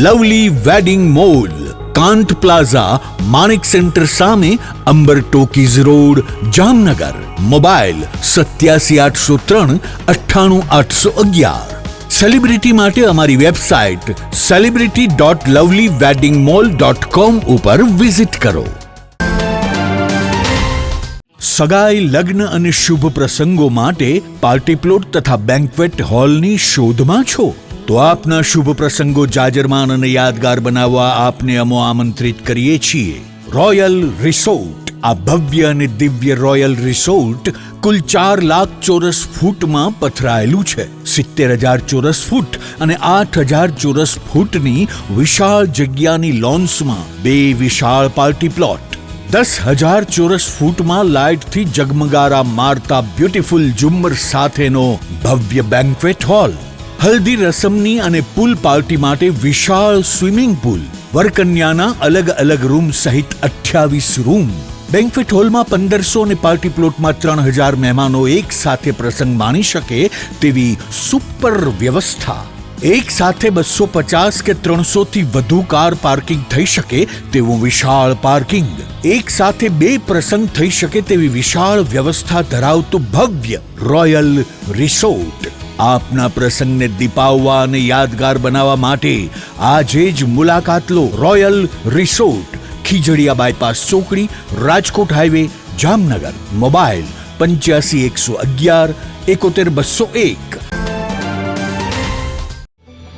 Lovely wedding mall, Kant plaza, Manik centre સામે, Amber talkies road, Jamnagar. Mobile 87 803 98 811. Celebrity માટે અમારી વેબસાઇટ celebrity.lovelyweddingmall.com ઉપર વિઝિટ કરો. સગાઈ, લગ્ન અને શુભ પ્રસંગો માટે પાર્ટી પ્લોટ તથા બેન્ક્વેટ હોલની શોધમાં છો? તો આપના શુભ પ્રસંગો જાજરમાન અને યાદગાર બનાવવા આપને અમો આમંત્રિત કરીએ છીએ. Royal resort. આ ભવ્ય અને દિવ્ય રોયલ રિસોર્ટ કુલ 4 લાખ ચોરસ ફૂટમાં પથરાયેલું છે. 70,000 ચોરસ ફૂટ અને 8,000 ચોરસ ફૂટની વિશાળ જગ્યાની લોન્સમાં 2 વિશાળ પાર્ટી પ્લોટ, 10,000 ચોરસ ફૂટમાં લાઇટથી જગમગારા મારતા બ્યુટીફુલ ઝુમ્મર સાથેનો ભવ્ય બેન્ક્વેટ હોલ, હલ્દી રસમની અને પૂલ પાર્ટી માટે વિશાળ સ્વિમિંગ પૂલ, વરકન્યાના અલગ અલગ રૂમ સહિત 28 રૂમ. બેન્ક્વેટ હોલમાં 1500 અને પાર્ટી પ્લોટમાં 3,000 મહેમાનો એક સાથે પ્રસંગ માણી શકે તેવી સુપર વ્યવસ્થા. એક સાથે 250 કે 300 થી વધુ કાર પાર્કિંગ થઈ શકે તેવું વિશાળ પાર્કિંગ. એક સાથે 2 પ્રસંગ થઈ શકે તેવી વિશાળ વ્યવસ્થા ધરાવતું ભવ્ય રોયલ રિસોર્ટ. આપના પ્રસંગને દીપાવવા અને યાદગાર બનાવવા માટે આજે જ મુલાકાત લો. રોયલ રિસોર્ટ, ખીજડીયા બાયપાસ ચોકડી, Rajkot highway, Jamnagar. Mobile 85 111 71 201.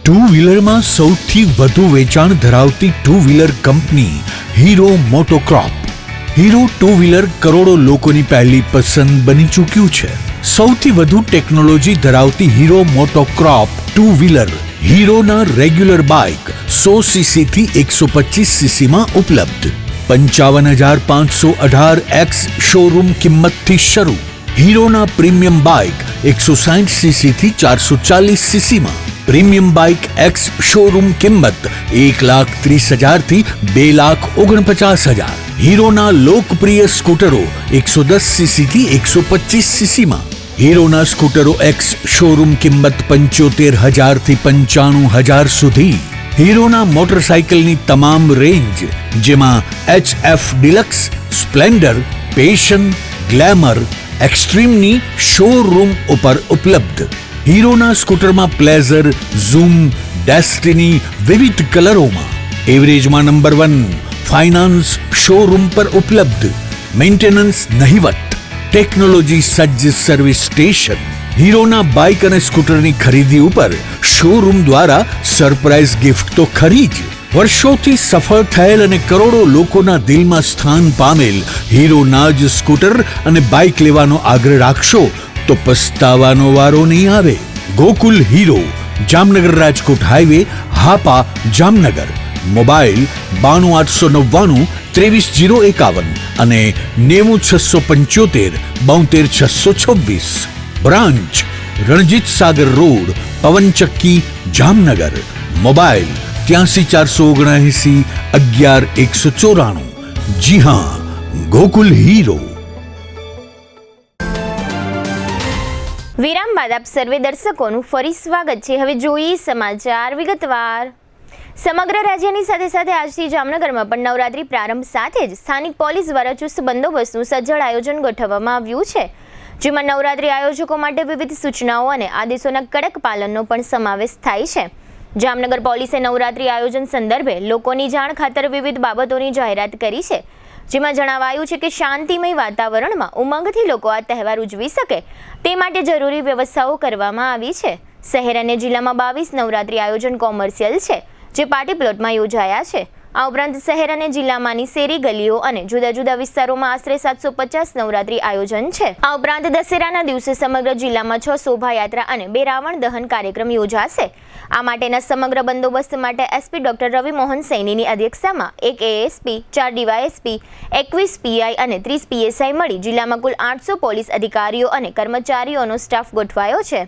Two વ્હીલરમાં સૌથી વધુ વેચાણ ધરાવતી two wheeler company Hero MotoCorp. Hero two wheeler કરોડો લોકોની પહેલી પસંદ બની ચૂક્યું છે. સૌથી વધુ ટેકનોલોજી ધરાવતી હીરો મોટોક્રોપ ટુ વ્હીલર હીરોના રેગ્યુલર બાઇક 100 સીસી થી 125 સીસીમાં ઉપલબ્ધ. 55,518 એક્સ શોરૂમ કિંમતથી શરૂ. હીરોના પ્રીમિયમ બાઇક 160 સીસી થી 440 સીસીમાં. પ્રીમિયમ બાઇક એક્સ શોરૂમ કિંમત 1,30,000 થી 2,49,000. હીરોના લોકપ્રિય સ્કૂટરો 110 સીસી થી 125 સીસીમાં. હીરોના સ્કૂટરો એક્સ શોરૂમ કિંમત 75,000 થી 95,000 સુધી. હીરોના મોટરસાઇકલની તમામ રેન્જ જેમાં HF deluxe, Splendor, Passion, Glamour, એક્સ્ટ્રીમની શોરૂમ ઉપર ઉપલબ્ધ. હીરોના સ્કૂટરમાં પ્લેઝર, ઝૂમ, ડેસ્ટિની વિવિધ કલરોમાં. એવરેજમાં નંબર 1. ફાઇનાન્સ શોરૂમ પર ઉપલબ્ધ. મેન્ટેનન્સ નહિવત. ટેકનોલોજી સજ્જ સર્વિસ સ્ટેશન. હીરોના બાઇક અને સ્કૂટરની ખરીદી ઉપર શોરૂમ દ્વારા સરપ્રાઇઝ ગિફ્ટ તો ખરી જ. વર્ષોથી સફળ થયેલ અને કરોડો લોકોના દિલમાં સ્થાન પામેલ હીરોના જ સ્કૂટર અને બાઇક લેવાનો આગ્રહ રાખશો તો પસ્તાવાનો વારો નહીં આવે. Gokul hero, Jamnagar Rajkot highway, Hapa, Jamnagar. Mobile 92 899 23 051 અને 90 675 72 626. Branch Ranjit Sagar road, પવનચક્કી, Jamnagar. Mobile 87 479 11 194. जी हाँ, गोकुल हीरो. વિરામ બાદ આપ સર્વે દર્શકોનું ફરી સ્વાગત છે. હવે જોઈએ સમાચાર વિગતવાર. સમગ્ર રાજ્યની સાથે સાથે આજથી જામનગરમાં પણ નવરાત્રી પ્રારંભ સાથે જ સ્થાનિક પોલીસ દ્વારા ચુસ્ત બંદોબસ્તનું સજ્જડ આયોજન ગોઠવવામાં આવ્યું છે, જેમાં નવરાત્રી આયોજકો માટે વિવિધ સૂચનાઓ અને આદેશોના કડક પાલનનો પણ સમાવેશ થાય છે. જામનગર પોલીસે નવરાત્રી આયોજન સંદર્ભે લોકોની જાણ ખાતર વિવિધ બાબતોની જાહેરાત કરી છે, જેમાં જણાવાયું છે કે શાંતિમય વાતાવરણમાં ઉમંગથી લોકો આ તહેવાર ઉજવી શકે તે માટે જરૂરી વ્યવસ્થાઓ કરવામાં આવી છે. શહેર અને જિલ્લામાં 22 નવરાત્રી આયોજન કોમર્શિયલ છે, જે પાર્ટી પ્લોટમાં યોજાયા છે. આ ઉપરાંત શહેર અને જિલ્લામાંની શેરી ગલીઓ અને જુદા જુદા વિસ્તારોમાં આશરે 750 નવરાત્રી આયોજન છે. આ ઉપરાંત દશેરાના દિવસે સમગ્ર જિલ્લામાં 6 શોભાયાત્રા અને 2 રાવણ દહન કાર્યક્રમ યોજાશે. આ માટેના સમગ્ર બંદોબસ્ત માટે એસપી ડોક્ટર રવિ મોહન સૈનીની અધ્યક્ષતામાં 1 એએસપી, 4 ડીવાયએસપી, 21 પીઆઈ અને 30 પીએસઆઈ મળી જિલ્લામાં કુલ 800 પોલીસ અધિકારીઓ અને કર્મચારીઓનો સ્ટાફ ગોઠવાયો છે.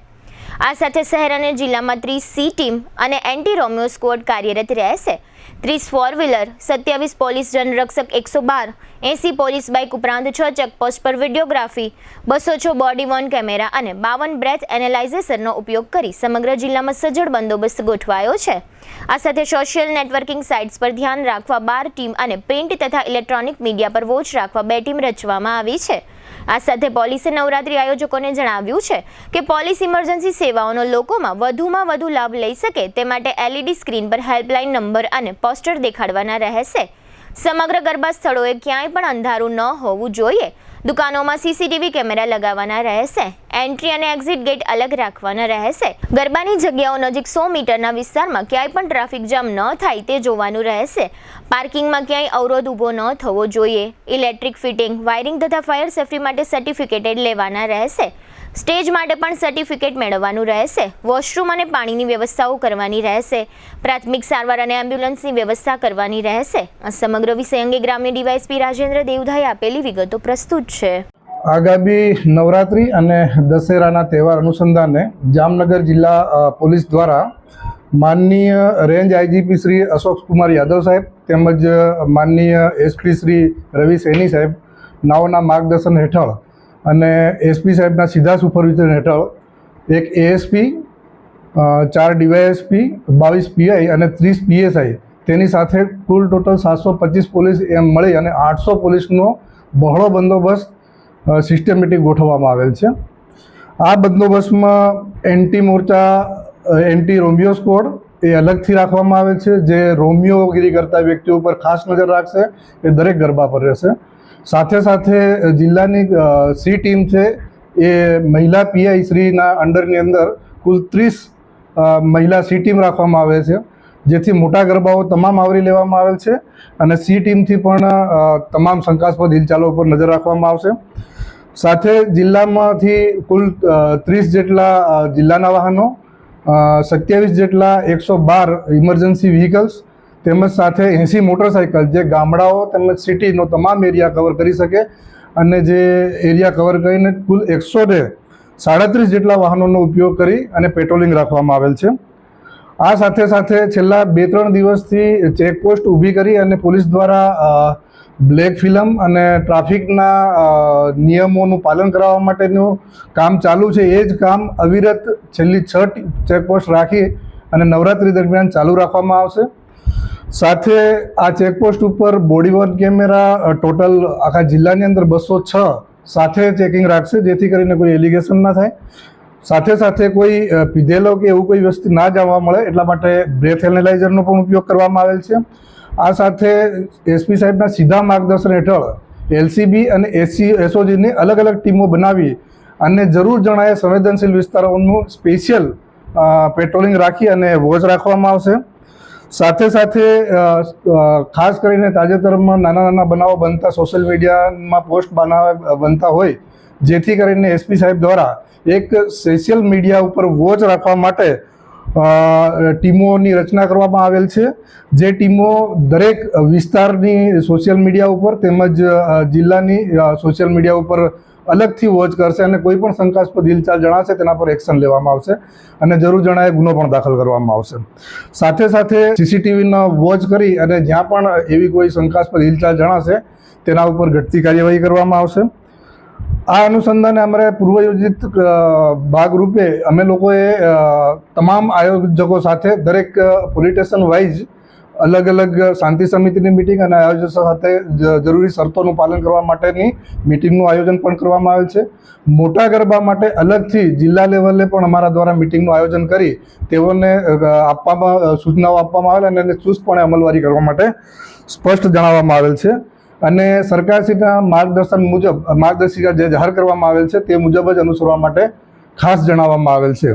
આ સાથે શહેર અને જિલ્લામાં 30 સી ટીમ અને એન્ટી રોમિયો સ્ક્વોડ કાર્યરત રહેશે. 30 four wheeler, 27 police જનરક્ષક 112, 80 police bike ઉપરાંત 6 ચેકપોસ્ટ પર વિડીયોગ્રાફી, 206 બોડી વોર્ન કેમેરા અને 52 બ્રેથ એનાલાઇઝરનો ઉપયોગ કરી સમગ્ર જિલ્લામાં સજ્જડ બંદોબસ્ત ગોઠવાયો છે. આ સાથે સોશિયલ નેટવર્કિંગ સાઇટ્સ પર ધ્યાન રાખવા 12 ટીમ અને પ્રિન્ટ તથા ઇલેક્ટ્રોનિક મીડિયા પર વોચ રાખવા 2 ટીમ રચવામાં આવી છે. આ સાથે પોલીસે નવરાત્રી આયોજકોને જણાવ્યું છે કે પોલીસ ઇમરજન્સી સેવાઓનો લોકોમાં વધુમાં વધુ લાભ લઈ શકે તે માટે LED સ્ક્રીન પર હેલ્પલાઇન નંબર અને પોસ્ટર દેખાડવાના રહેશે. સમગ્ર ગરબા સ્થળોએ ક્યાંય પણ અંધારું ન હોવું જોઈએ. દુકાનોમાં સીસીટીવી કેમેરા લગાવવાના રહેશે. એન્ટ્રી અને એક્ઝિટ ગેટ અલગ રાખવાના રહેશે. ગરબાની જગ્યાઓ નજીક 100 મીટરના વિસ્તારમાં ક્યાંય પણ ટ્રાફિક જામ ન થાય તે જોવાનું રહેશે. પાર્કિંગમાં ક્યાંય અવરોધ ઊભો ન થવો જોઈએ. ઇલેક્ટ્રિક ફિટિંગ, વાયરિંગ તથા ફાયર સેફટી માટે સર્ટિફિકેટેડ લેવાના રહેશે. સ્ટેજ માટે પણ સર્ટિફિકેટ મેળવવાનું રહેશે. વોશરૂમ અને પાણીની વ્યવસ્થાઓ કરવાની રહેશે. પ્રાથમિક સારવાર અને એમ્બ્યુલન્સની વ્યવસ્થા કરવાની રહેશે. આ સમગ્ર વિષય અંગે ગ્રામ્ય ડીવાયએસપી રાજેન્દ્ર દેવધાએ આપેલી વિગતો પ્રસ્તુત છે. આગામી નવરાત્રી અને દશેરાના તહેવાર અનુસંધાને જામનગર જિલ્લા પોલીસ દ્વારા માનનીય રેન્જ આઈજીપી શ્રી અશોક કુમાર યાદવ સાહેબ તેમજ માનનીય એસપી શ્રી રવિ સૈની સાહેબ નાઓના માર્ગદર્શન હેઠળ અને એસપી સાહેબના સીધા સુપરવિઝન હેઠળ 1 એએસપી, 4 ડીવાયએસપી, 22 પીઆઈ અને 30 પીએસઆઈ તેની સાથે કુલ ટોટલ 725 પોલીસ એમ મળી અને 800 પોલીસનો બહોળો બંદોબસ્ત સિસ્ટમેટિક ગોઠવવામાં આવેલ છે. આ બંદોબસ્તમાં એન્ટી મોરચા, એન્ટી રોમિયો સ્ક્વોડ એ અલગથી રાખવામાં આવે છે, જે રોમિયોગીરી કરતા વ્યક્તિઓ ઉપર ખાસ નજર રાખશે. એ દરેક ગરબા પર રહેશે. સાથે સાથે જિલ્લાની સી ટીમ છે એ મહિલા પીઆઈ શ્રીના અંડરની અંદર કુલ 30 મહિલા સી ટીમ રાખવામાં આવે છે, જેથી મોટા ગરબાઓ તમામ આવરી લેવામાં આવેલ છે અને સી ટીમથી પણ તમામ શંકાસ્પદ હિલચાલો પર નજર રાખવામાં આવશે. સાથે જિલ્લામાંથી કુલ 30 જેટલા જિલ્લાના વાહનો, 27 જેટલા 112 ઇમરજન્સી વ્હીકલ્સ તેમજ સાથે 80 મોટરસાઇકલ જે ગામડાઓ તેમજ સિટીનો તમામ એરિયા કવર કરી શકે અને જે એરિયા કવર કરીને કુલ 137 જેટલા વાહનોનો ઉપયોગ કરી અને પેટ્રોલિંગ રાખવામાં આવેલ છે. આ સાથે સાથે છેલ્લા 2-3 દિવસથી ચેકપોસ્ટ ઊભી કરી અને પોલીસ દ્વારા બ્લેક ફિલ્મ અને ટ્રાફિકના નિયમોનું પાલન કરાવવા માટેનું કામ ચાલુ છે. એ જ કામ અવિરત છેલ્લી 6 ચેકપોસ્ટ રાખી અને નવરાત્રી દરમિયાન ચાલુ રાખવામાં આવશે. સાથે આ ચેકપોસ્ટ ઉપર બોડી વોર્ન કેમેરા ટોટલ આખા જિલ્લાની અંદર 206 સાથે ચેકિંગ રાખશે, જેથી કરીને કોઈ એલિગેશન ના થાય. સાથે સાથે કોઈ પીધેલો કે એવું કોઈ વસ્તુ ના જાણવા મળે એટલા માટે બ્રેથ એનાલાઇઝરનો પણ ઉપયોગ કરવામાં આવેલ છે. આ સાથે એસપી સાહેબના સીધા માર્ગદર્શન હેઠળ એલસીબી અને એસઓજીની અલગ અલગ ટીમો બનાવી અને જરૂર જણાય સંવેદનશીલ વિસ્તારોનું સ્પેશિયલ પેટ્રોલિંગ રાખી અને વોચ રાખવામાં આવશે. સાથે સાથે ખાસ કરીને તાજેતરમાં નાના નાના બનાવો બનતા સોશિયલ મીડિયામાં પોસ્ટ બનતા હોય, જેથી કરીને એસપી સાહેબ દ્વારા એક સોશિયલ મીડિયા ઉપર વોચ રાખવા માટે ટીમોની રચના કરવામાં આવેલ છે, જે ટીમો દરેક વિસ્તારની સોશિયલ મીડિયા ઉપર તેમજ જિલ્લાની સોશિયલ મીડિયા ઉપર અલગથી વોચ કરશે અને કોઈ પણ શંકાસ્પદ હિલચાલ જણાશે તેના પર એક્શન લેવામાં આવશે અને જરૂર જણાય ગુનો પણ દાખલ કરવામાં આવશે. સાથે સાથે સીસીટીવીનો વોચ કરી અને જ્યાં પણ એવી કોઈ શંકાસ્પદ હિલચાલ જણાશે તેના ઉપર ઘટતી કાર્યવાહી કરવામાં આવશે. આ અનુસંધાને અમારે પૂર્વયોજિત ભાગરૂપે અમે લોકોએ તમામ આયોજકો સાથે દરેક પોલીસ સ્ટેશન વાઇઝ અલગ અલગ શાંતિ સમિતિની મિટિંગ અને આયોજકો સાથે જરૂરી શરતોનું પાલન કરવા માટેની મિટિંગનું આયોજન પણ કરવામાં આવેલ છે. મોટા ગરબા માટે અલગથી જિલ્લા લેવલે પણ અમારા દ્વારા મિટિંગનું આયોજન કરી તેઓને સૂચનાઓ આપવામાં આવેલ અને એને ચુસ્તપણે અમલવારી કરવા માટે સ્પષ્ટ જણાવવામાં આવેલ છે અને સરકારશ્રીના માર્ગદર્શિકા જે જાહેર કરવામાં આવેલ છે તે મુજબ જ અનુસરવા માટે ખાસ જણાવવામાં આવેલ છે.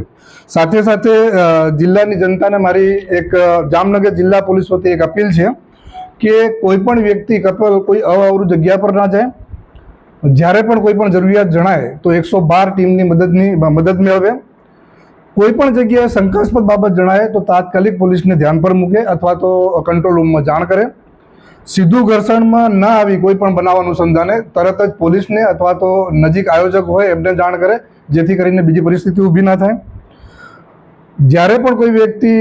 સાથે સાથે જિલ્લાની જનતાને મારી એક જામનગર જિલ્લા પોલીસ વતી એક અપીલ છે કે કોઈ પણ વ્યક્તિ કોઈ અવાવરું જગ્યા પર ના જાય. જ્યારે પણ કોઈ પણ જરૂરિયાત જણાય તો 112 ટીમની મદદ મેળવે. કોઈ પણ જગ્યાએ શંકાસ્પદ બાબત જણાય તો તાત્કાલિક પોલીસને ધ્યાન પર મૂકે અથવા તો કંટ્રોલ રૂમમાં જાણ કરે. સીધું ઘર્ષણમાં ન આવી કોઈ પણ બનાવ અનુસંધાને તરત જ પોલીસને અથવા તો નજીક આયોજક હોય એમને જાણ કરે, જેથી કરીને બીજી પરિસ્થિતિ ઊભી ના થાય. જ્યારે પણ કોઈ વ્યક્તિ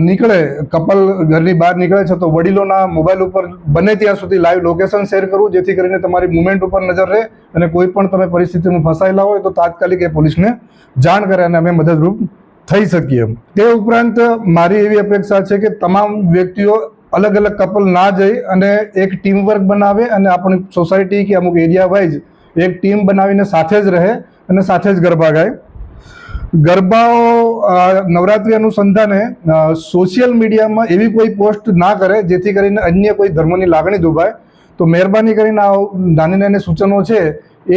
નીકળે, કપલ ઘરની બહાર નીકળે છે તો વડીલોના મોબાઈલ ઉપર બને ત્યાં સુધી લાઈવ લોકેશન શેર કરવું, જેથી કરીને તમારી મુવમેન્ટ ઉપર નજર રહે અને કોઈ પણ તમે પરિસ્થિતિમાં ફસાયેલા હોય તો તાત્કાલિક એ પોલીસને જાણ કરે અને અમે મદદરૂપ થઈ શકીએ. તે ઉપરાંત મારી એવી અપેક્ષા છે કે તમામ વ્યક્તિઓ અલગ અલગ કપલ ના જઈ અને એક ટીમ વર્ક બનાવે અને આપણી સોસાયટી કે અમુક એરિયા વાઇઝ એક ટીમ બનાવીને સાથે જ રહે અને સાથે જ ગરબા ગાય. ગરબાઓ નવરાત્રિ અનુસંધાને સોશિયલ મીડિયામાં એવી કોઈ પોસ્ટ ના કરે જેથી કરીને અન્ય કોઈ ધર્મની લાગણી દુભાય. તો મહેરબાની કરીને આ નાની નાની સૂચનો છે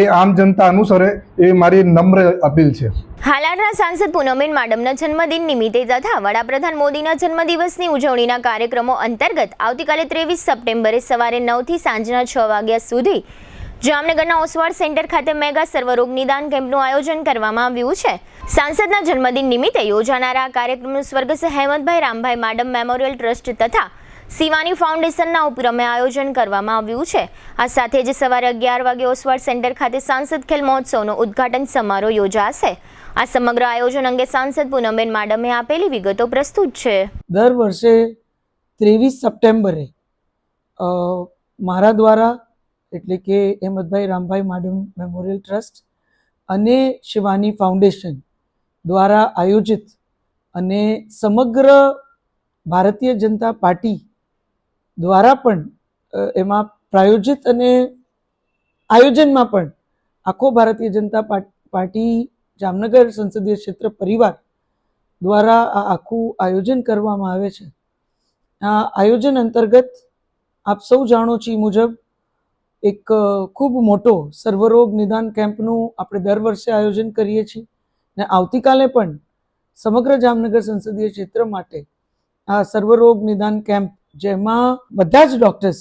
એ આમ જનતા અનુસરે એ મારી નમ્ર અપીલ છે. હાલારના સાંસદ પૂનમબેન માડમના જન્મદિન નિમિત્તે તથા વડાપ્રધાન મોદીના જન્મદિવસની ઉજવણીના કાર્યક્રમો અંતર્ગત આવતીકાલે 23 સપ્ટેમ્બરે સવારે 9 થી સાંજના 6 વાગ્યા સુધી જામનગરના ઓસવાડ સેન્ટર ખાતે મેગા સર્વરોગ નિદાન કેમ્પનું આયોજન કરવામાં આવ્યું છે. સાંસદના જન્મદિન નિમિત્તે યોજાનારા કાર્યક્રમનું સ્વર્ગસ્થ હેમંતભાઈ રામભાઈ માડમ મેમોરિયલ ટ્રસ્ટ તથા શિવાની ફાઉન્ડેશનના ઉપક્રમે આયોજન કરવામાં આવ્યું છે. આ સાથે જ સવારે 11 વાગે ઓસવાડ સેન્ટર ખાતે સાંસદ ખેલ મહોત્સવનો ઉદ્ઘાટન સમારોહ યોજાશે. આ સમગ્ર આયોજન અંગે સાંસદ પૂનમબેન માડમે આપેલી વિગતો પ્રસ્તુત છે. દર વર્ષે 23 સપ્ટેમ્બરે મારા દ્વારા એટલે કે હેમંતભાઈ રામભાઈ માડમ મેમોરિયલ ટ્રસ્ટ અને શિવાની ફાઉન્ડેશન દ્વારા આયોજિત અને સમગ્ર ભારતીય જનતા પાર્ટી દ્વારા પણ એમાં પ્રાયોજિત અને આયોજનમાં પણ આખો ભારતીય જનતા પાર્ટી જામનગર સંસદીય ક્ષેત્ર પરિવાર દ્વારા આ આખું આયોજન કરવામાં આવે છે. આ આયોજન અંતર્ગત આપ સૌ જાણો છો એ મુજબ એક ખૂબ મોટો સર્વરોગ નિદાન કેમ્પનું આપણે દર વર્ષે આયોજન કરીએ છીએ ને આવતીકાલે પણ સમગ્ર જામનગર સંસદીય ક્ષેત્ર માટે આ સર્વરોગ નિદાન કેમ્પ જેમાં બધા જ ડૉક્ટર્સ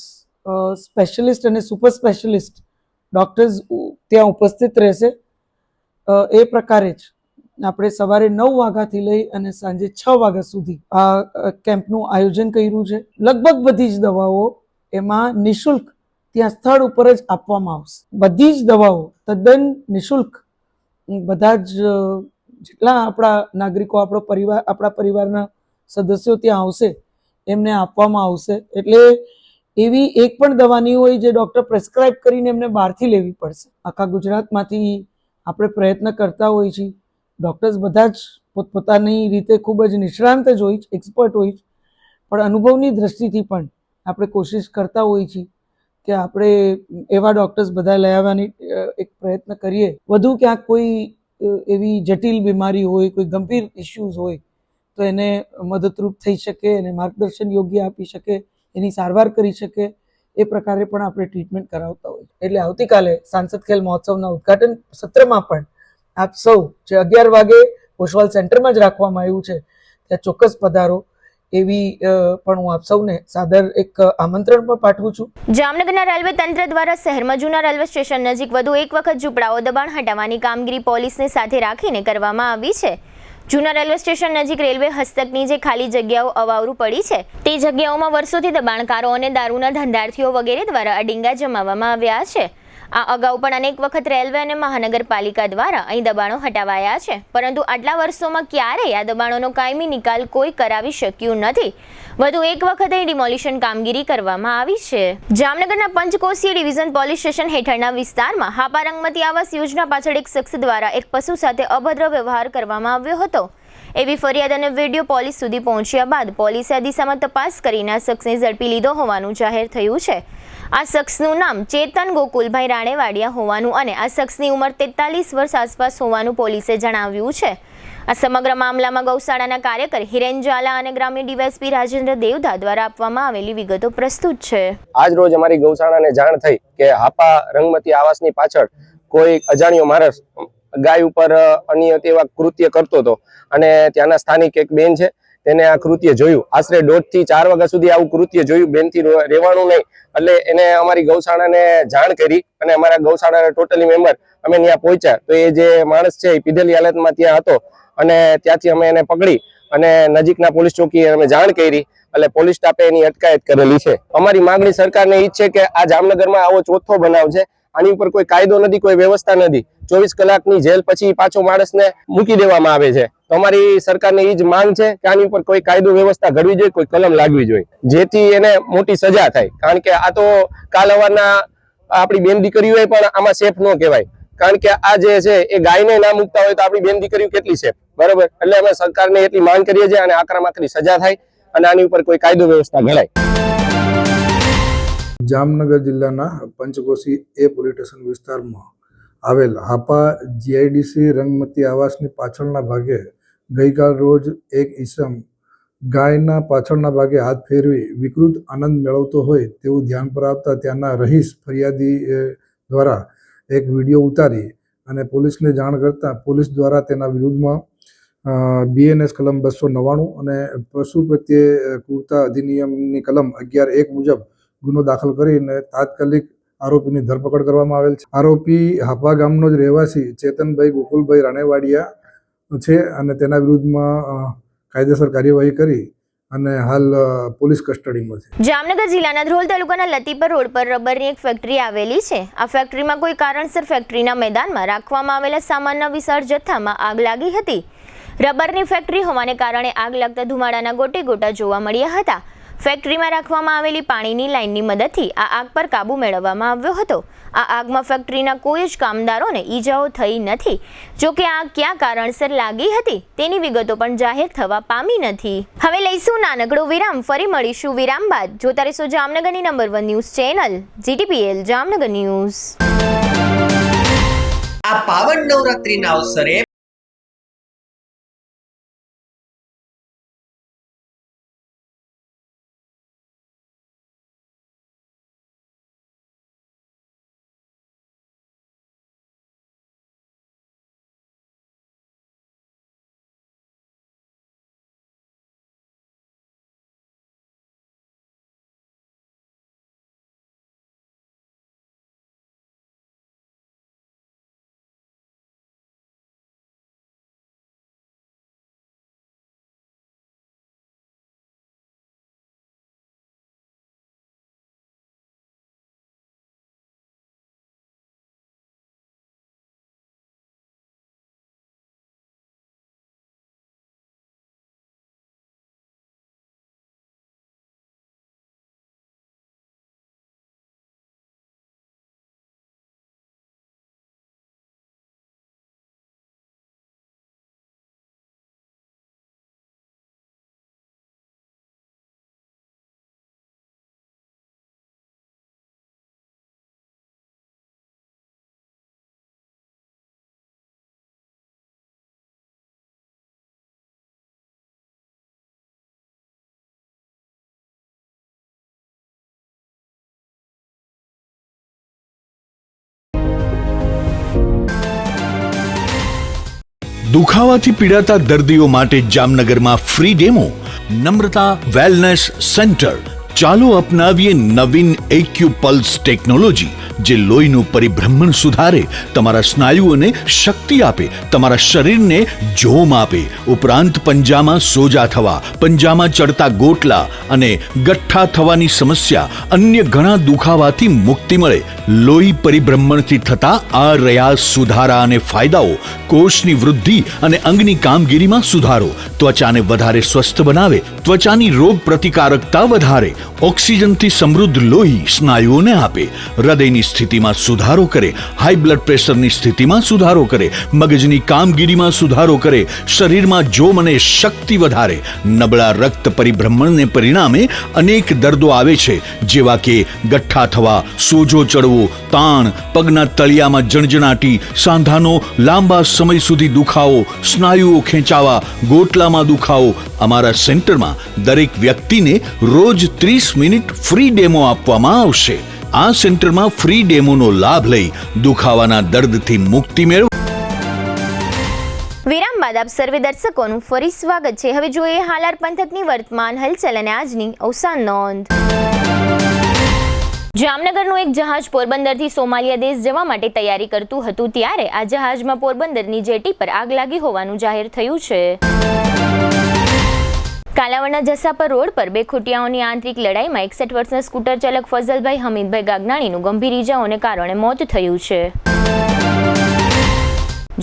સ્પેશિયલિસ્ટ અને સુપર સ્પેશિયલિસ્ટ ડૉક્ટર્સ ત્યાં ઉપસ્થિત રહેશે. એ પ્રકારે જ આપણે સવારે 9 વાગ્યાથી લઈ અને સાંજે 6 વાગ્યા સુધી આ કેમ્પનું આયોજન કર્યું છે. લગભગ બધી જ દવાઓ એમાં નિઃશુલ્ક ત્યાં સ્થળ ઉપર જ આપવામાં આવશે. બધી જ દવાઓ તદ્દન નિઃશુલ્ક બધા જ જેટલા આપણા નાગરિકો આપણા પરિવારના સદસ્યો ત્યાં આવશે એમને આપવામાં આવશે. એટલે એવી એક પણ દવા નહીં હોય જે ડૉક્ટર પ્રેસ્ક્રાઇબ કરીને એમને બહારથી લેવી પડશે. આખા ગુજરાતમાંથી આપણે પ્રયત્ન કરતા હોઈએ છીએ. ડૉક્ટર્સ બધા જ પોતપોતાની રીતે ખૂબ જ નિષ્ણાંત જ હોય છે, એક્સપર્ટ હોય છે, પણ અનુભવની દ્રષ્ટિથી પણ આપણે કોશિશ કરતા હોઈએ છીએ કે આપણે એવા ડૉક્ટર્સ બધા લઈ આવવાની એક પ્રયત્ન કરીએ. વધુ ક્યાંક કોઈ એવી જટિલ બીમારી હોય, કોઈ ગંભીર ઇસ્યુઝ હોય તો એને મદદરૂપ થઈ શકે અને માર્ગદર્શન યોગ્ય આપી શકે, એની સારવાર કરી શકે, એ પ્રકારે પણ આપણે ટ્રીટમેન્ટ કરાવતા હોય. એટલે આવતીકાલે સાંસદ ખેલ મહોત્સવના ઉદ્ઘાટન સત્રમાં પણ આપ સૌ જે 11 વાગે ઓસવાલ સેન્ટરમાં જ રાખવામાં આવ્યું છે ત્યાં ચોક્કસ પધારો એવી પણ હું આપ સૌને સાદર એક આમંત્રણ પણ પાઠવું છું. જામનગરના રેલવે તંત્ર દ્વારા શહેરમાં જૂના રેલવે સ્ટેશન નજીક વધુ એક વખત ઝૂંપડાઓ દબાણ હટાવવાની કામગીરી પોલીસને સાથે રાખીને કરવામાં આવી છે. જૂના રેલવે સ્ટેશન નજીક રેલવે હસ્તકની જે ખાલી જગ્યાઓ અવાવરું પડી છે તે જગ્યાઓમાં વર્ષોથી દબાણકારો અને દારૂના ધંધાર્થીઓ વગેરે દ્વારા અડિંગા જમાવવામાં આવ્યા છે. આ અગાઉ પણ અનેક વખત રેલવે અને મહાનગરપાલિકા દ્વારા અહીં દબાણો હટાવાયા છે, પરંતુ આટલા વર્ષોમાં ક્યારેય આ દબાણોનો કાયમી નિકાલ કોઈ કરાવી શક્યું નથી. વધુ એક વખતે ડિમોલિશન કામગીરી કરવામાં આવી છે. જામનગરના પંચકોશીય ડિવિઝન પોલીસ સ્ટેશન હેઠળના વિસ્તારમાં હાપા રંગમતી આવાસ યોજના પાછળ એક શખ્સ દ્વારા એક પશુ સાથે અભદ્ર વ્યવહાર કરવામાં આવ્યો હતો. એવી ફરિયાદ અને વિડીયો પોલીસ સુધી પહોંચ્યા બાદ પોલીસે આ દિશામાં તપાસ કરીને આ શખ્સને ઝડપી લીધો હોવાનું જાહેર થયું છે. આ શખ્સનું નામ ચેતન ગોકુલભાઈ રાણેવાડિયા હોવાનું અને આ શખ્સની ઉંમર 43 વર્ષ આસપાસ હોવાનું પોલીસે જણાવ્યું છે. આ સમગ્ર મામલામાં ગૌશાળાના કાર્યકર હિરેન ઝાલા અને ગ્રામ્ય ડીવાયએસપી રાજેન્દ્ર દેવધા દ્વારા આપવામાં આવેલી વિગતો પ્રસ્તુત છે. આજ રોજ અમારી ગૌશાળાને જાણ થઈ કે હાપા રંગમતી આવાસની પાછળ કોઈ અજાણ્યો માણસ ગાય ઉપર અનિયત એવા કૃત્ય કરતો હતો અને ત્યાંના સ્થાનિક એક બેન છે તેને આ કૃત્ય જોયું. આશરે 1.5 થી 4 વાગ્યા સુધી આવું કૃત્ય જોયું. બેનથી રહેવાનું નહીં એટલે એને અમારી ગૌશાળાને જાણ કરી અને અમારા ગૌશાળાના ટોટલી મેમ્બર અમે ત્યાં પહોંચ્યા તો એ જે માણસ છે એ પીધેલી હાલતમાં ત્યાં હતો અને ત્યાંથી અમે એને પકડી અને નજીકના પોલીસ ચોકીએ અમે જાણ કરી એટલે પોલીસ સ્ટાફે એની અટકાયત કરેલી છે. અમારી માંગણી સરકારને ઈ છે કે આ જામનગરમાં આવો ચોથો બનાવ છે, આની ઉપર કોઈ કાયદો નથી, કોઈ વ્યવસ્થા નથી. 24 કલાકની જેલ પછી પાછો માણસને મૂકી દેવામાં આવે છે. તો અમારી સરકારને એ જ માંગ છે કે આની ઉપર કોઈ કાયદો વ્યવસ્થા ઘડવી જોઈએ, કોઈ કલમ લાગવી જોઈએ જેથી એને મોટી સજા થાય. કારણ કે આ તો કાલ સવારના આપણી બેન દીકરીઓ પણ આમાં સેફ ન કહેવાય. કારણ કે આ જે છે એ ગાયને ના મૂકતા હોય તો આપણી બેન દીકરીઓ કેટલી સેફ, બરાબર? એટલે અમે સરકારને એટલી માંગ કરીએ છીએ અને આકરામાં આકરી સજા થાય અને આની ઉપર કોઈ કાયદો વ્યવસ્થા ઘડાય. જામનગર જિલ્લાના પંચકોશી એ પોલીસ સ્ટેશન વિસ્તારમાં આવેલ હાપા જીઆઈડીસી રંગમતી આવાસની પાછળના ભાગે ગઈકાલ રોજ એક ઈસમ ગાયના પાછળના ભાગે હાથ ફેરવી વિકૃત આનંદ મેળવતો હોય તેવું ધ્યાન પર આવતા ત્યાંના રહીશ ફરિયાદી દ્વારા એક વિડીયો ઉતારી અને પોલીસને જાણ કરતાં પોલીસ દ્વારા તેના વિરુદ્ધમાં BNS કલમ 299 અને પશુ પ્રત્યે ક્રૂરતા અધિનિયમની કલમ 11(1) મુજબ ગુનો દાખલ કરીને તાત્કાલિક આરોપીની ધરપકડ કરવામાં આવેલ છે. આરોપી હાપા ગામનો જ રહેવાસી ચેતનભાઈ ગોકુલભાઈ રાણેવાડિયા છે અને તેના વિરુદ્ધમાં કાયદેસર કાર્યવાહી કરી અને હાલ પોલીસ કસ્ટડીમાં છે. જામનગર જિલ્લાના ધ્રોલ તાલુકાના લતીપર રોડ પર રબરની એક ફેક્ટરી આવેલી છે. આ ફેક્ટરીમાં કોઈ કારણસર ફેક્ટરીના મેદાનમાં રાખવામાં આવેલા સામાનના વિશાળ જથ્થામાં આગ લાગી હતી. રબરની ફેક્ટરી હોવાને કારણે આગ લાગતા ધુમાડાના ગોટે ગોટા જોવા મળ્યા હતા. ફેક્ટરીમાં રાખવામાં આવેલી પાણીની લાઇનની મદદથી આ આગ પર કાબૂ મેળવવામાં આવ્યો હતો. આ આગમાં ફેક્ટરીના કોઈ જ કામદારોને ઈજાઓ થઈ નથી. જોકે આગ ક્યાં કારણસર લાગી હતી તેની વિગતો પણ જાહેર થવા પામી નથી. હવે લઈશું નાનકડો વિરામ, ફરી મળીશું વિરામ બાદ. જોતા રહેશો જામનગરની number 1 news channel GTPL Jamnagar news. આ પાવન નવરાત્રીના અવસરે દુખાવાથી પીડાતા દર્દીઓ માટે જામનગરમાં ફ્રી ડેમો. નમ્રતા વેલનેસ સેન્ટર. ચાલો અપનાવીએ નવીન એક્યુપલ્સ ટેકનોલોજી. જે લોહીનું પરિભ્રમણ સુધારે, તમારા સ્નાયુઓને શક્તિ આપે, તમારા શરીરને જોમ આપે, ઉપરાંત પંજામાં સોજા થવા, પંજામાં ચડતા ગોટલા અને ગઠ્ઠા થવાની સમસ્યા, અન્ય ઘણા દુખાવાથી મુક્તિ મળે. લોહી પરિભ્રમણથી થતા આ રહ્યા સુધારા અને ફાયદાઓ. કોષની વૃદ્ધિ અને અંગની કામગીરીમાં સુધારો, ત્વચાને વધારે સ્વસ્થ બનાવે, ત્વચાની રોગ પ્રતિકારકતા વધારે, ઓક્સિજનથી સમૃદ્ધ લોહી સ્નાયુઓને આપે, હૃદયની સ્થિતિમાં સુધારો કરે, હાઈ બ્લડ પ્રેશરની સ્થિતિમાં સુધારો કરે, મગજની કામગીરીમાં સુધારો કરે, શરીરમાં જોમ અને શક્તિ વધારે. નબળા રક્ત પરિભ્રમણને પરિણામે અનેક દર્દો આવે છે, જેવા કે ગઠ્ઠા થવા, સોજો ચડવો, તાણ, પગના તળિયામાં જણજણાટી, સાંધાનો લાંબા સમય સુધી દુખાવો, સ્નાયુઓ ખેંચાવા, ગોટલામાં દુખાવો. અમારા સેન્ટરમાં દરેક વ્યક્તિને રોજ 30 મિનિટ ફ્રી ડેમો આપવામાં આવશે. આ સેન્ટરમાં ફ્રી ડેમોનો લાભ લઈ દુખાવાના દર્દથી મુક્તિ મેળવો. વિરામ બાદ આપ સર્વે દર્શકોનું ફરી સ્વાગત છે. હવે જોઈએ હાલાર પંથકની વર્તમાન હલચલ અને આજની અવસાન નોંધ. જામનગરનું એક જહાજ પોરબંદરથી સોમાલિયા દેશ જવા માટે તૈયારી કરતું હતું ત્યારે આ જહાજમાં પોરબંદરની જેટી પર આગ લાગી હોવાનું જાહેર થયું છે. કાલાવડના જસાપર રોડ પર બે ખોટિયાઓની આંતરિક લડાઈમાં 61 વર્ષના સ્કૂટર ચાલક ફઝલભાઈ હમીદભાઈ ગાગનાણીનું ગંભીર ઈજાઓને કારણે મોત થયું છે.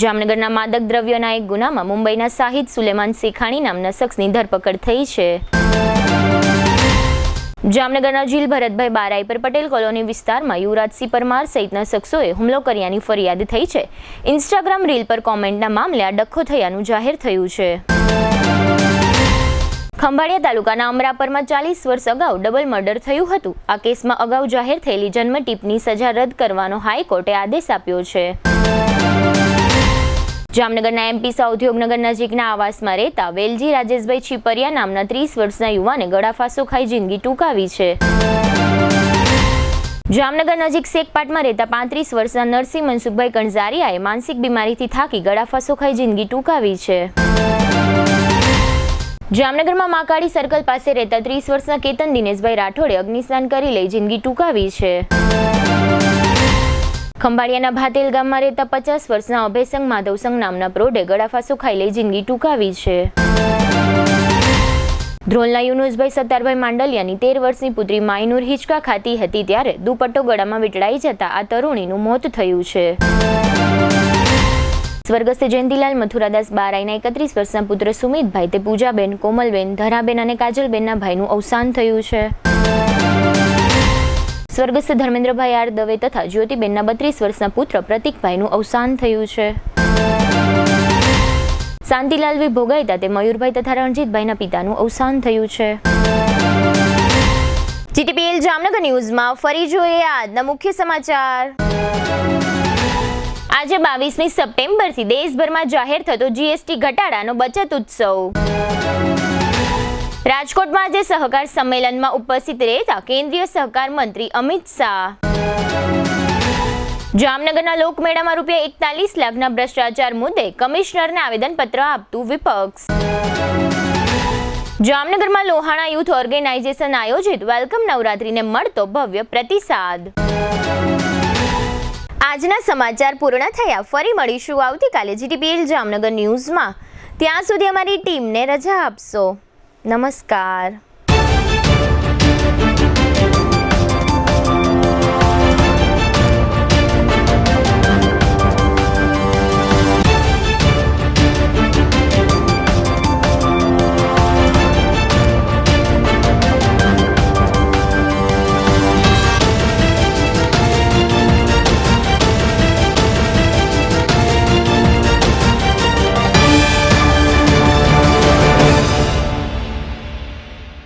જામનગરના માદક દ્રવ્યોના એક ગુનામાં મુંબઈના શાહિદ સુલેમાન શેખાણી નામના શખ્સની ધરપકડ થઈ છે. જામનગરના જીલ ભરતભાઈ બારાઈ પર પટેલ કોલોની વિસ્તારમાં યુવરાજસિંહ પરમાર સહિતના શખ્સોએ હુમલો કર્યાની ફરિયાદ થઈ છે. ઇન્સ્ટાગ્રામ રીલ પર કોમેન્ટના મામલે આ ડખ્ખો થયાનું જાહેર થયું છે. ખંભાળિયા તાલુકાના અમરાપરમાં 40 વર્ષ અગાઉ ડબલ મર્ડર થયું હતું. આ કેસમાં અગાઉ જાહેર થયેલી જન્મટીપની સજા રદ કરવાનો હાઈકોર્ટે આદેશ આપ્યો છે. જામનગરના એમપી ઉદ્યોગનગર નજીકના આવાસમાં રહેતા વેલજી રાજેશભાઈ છીપરિયા નામના 30 વર્ષના યુવાને ગળાફાંસો ખાઈ જિંદગી ટૂંકાવી છે. જામનગર નજીક શેખપાટમાં રહેતા 35 વર્ષના નરસિંહ મનસુખભાઈ કણઝારિયાએ માનસિક બીમારીથી થાકી ગળાફાંસો ખાઈ જિંદગી ટૂંકાવી છે. જામનગરમાં માકાડી સર્કલ પાસે રહેતા 30 વર્ષના કેતન દિનેશભાઈ રાઠોડે અગ્નિસ્નાન કરી લઈ જિંદગી ટૂંકાવી છે. ખંભાળિયાના ભાતેલ ગામમાં રહેતા 50 વર્ષના અભયસંગ માધવસંગ નામના પ્રોડે ગળાફાંસો ખાઈ લઈ જિંદગી ટૂંકાવી છે. ધ્રોલના યુનુસભાઈ સત્તારભાઈ માંડલિયાની 13 વર્ષની પુત્રી માયનુર હિંચકા ખાતી હતી ત્યારે દુપટ્ટો ગળામાં વીંટળાઈ જતા આ તરુણીનું મોત થયું છે. સ્વર્ગસ્થ જયંતિલાલ મથુરાદાસ બારાઈના 31 વર્ષના પુત્ર સુમિતભાઈ તે પૂજાબેન, કોમલબેન, ધરાબેન અને કાજલબેનના ભાઈનું અવસાન થયું છે. સ્વર્ગસ્થ ધર્મેન્દ્રભાઈ આર દવે તથા જ્યોતિબેનના 32 વર્ષના પુત્ર પ્રતિકભાઈનું અવસાન થયું છે. શાંતિલાલ વી ભોગાઈતા તે મયુરભાઈ તથા રણજીતભાઈના પિતાનું અવસાન થયું છે. જીટીપીએલ જામનગર ન્યૂઝમાં ફરી જોઈએ આજના મુખ્ય સમાચાર. આજે 22મી સપ્ટેમ્બરથી દેશભરમાં જાહેર થતો જીએસટી ઘટાડાનો બચત ઉત્સવ. રાજકોટમાં આજે સહકાર સંમેલનમાં ઉપસ્થિત રહેતા કેન્દ્રીય સહકાર મંત્રી અમિત શાહ. જામનગરના લોકમેળામાં ₹41 લાખના ભ્રષ્ટાચાર મુદ્દે કમિશનરને આવેદનપત્ર આપતું વિપક્ષ. જામનગરમાં લોહાણા યુથ ઓર્ગેનાઇઝેશન આયોજિત વેલકમ નવરાત્રીને મળતો ભવ્ય પ્રતિસાદ. આજના સમાચાર પૂર્ણ થયા. ફરી મળીશું આવતીકાલે જીટીપીએલ જામનગર ન્યૂઝમાં. ત્યાં સુધી અમારી ટીમને રજા આપશો. નમસ્કાર.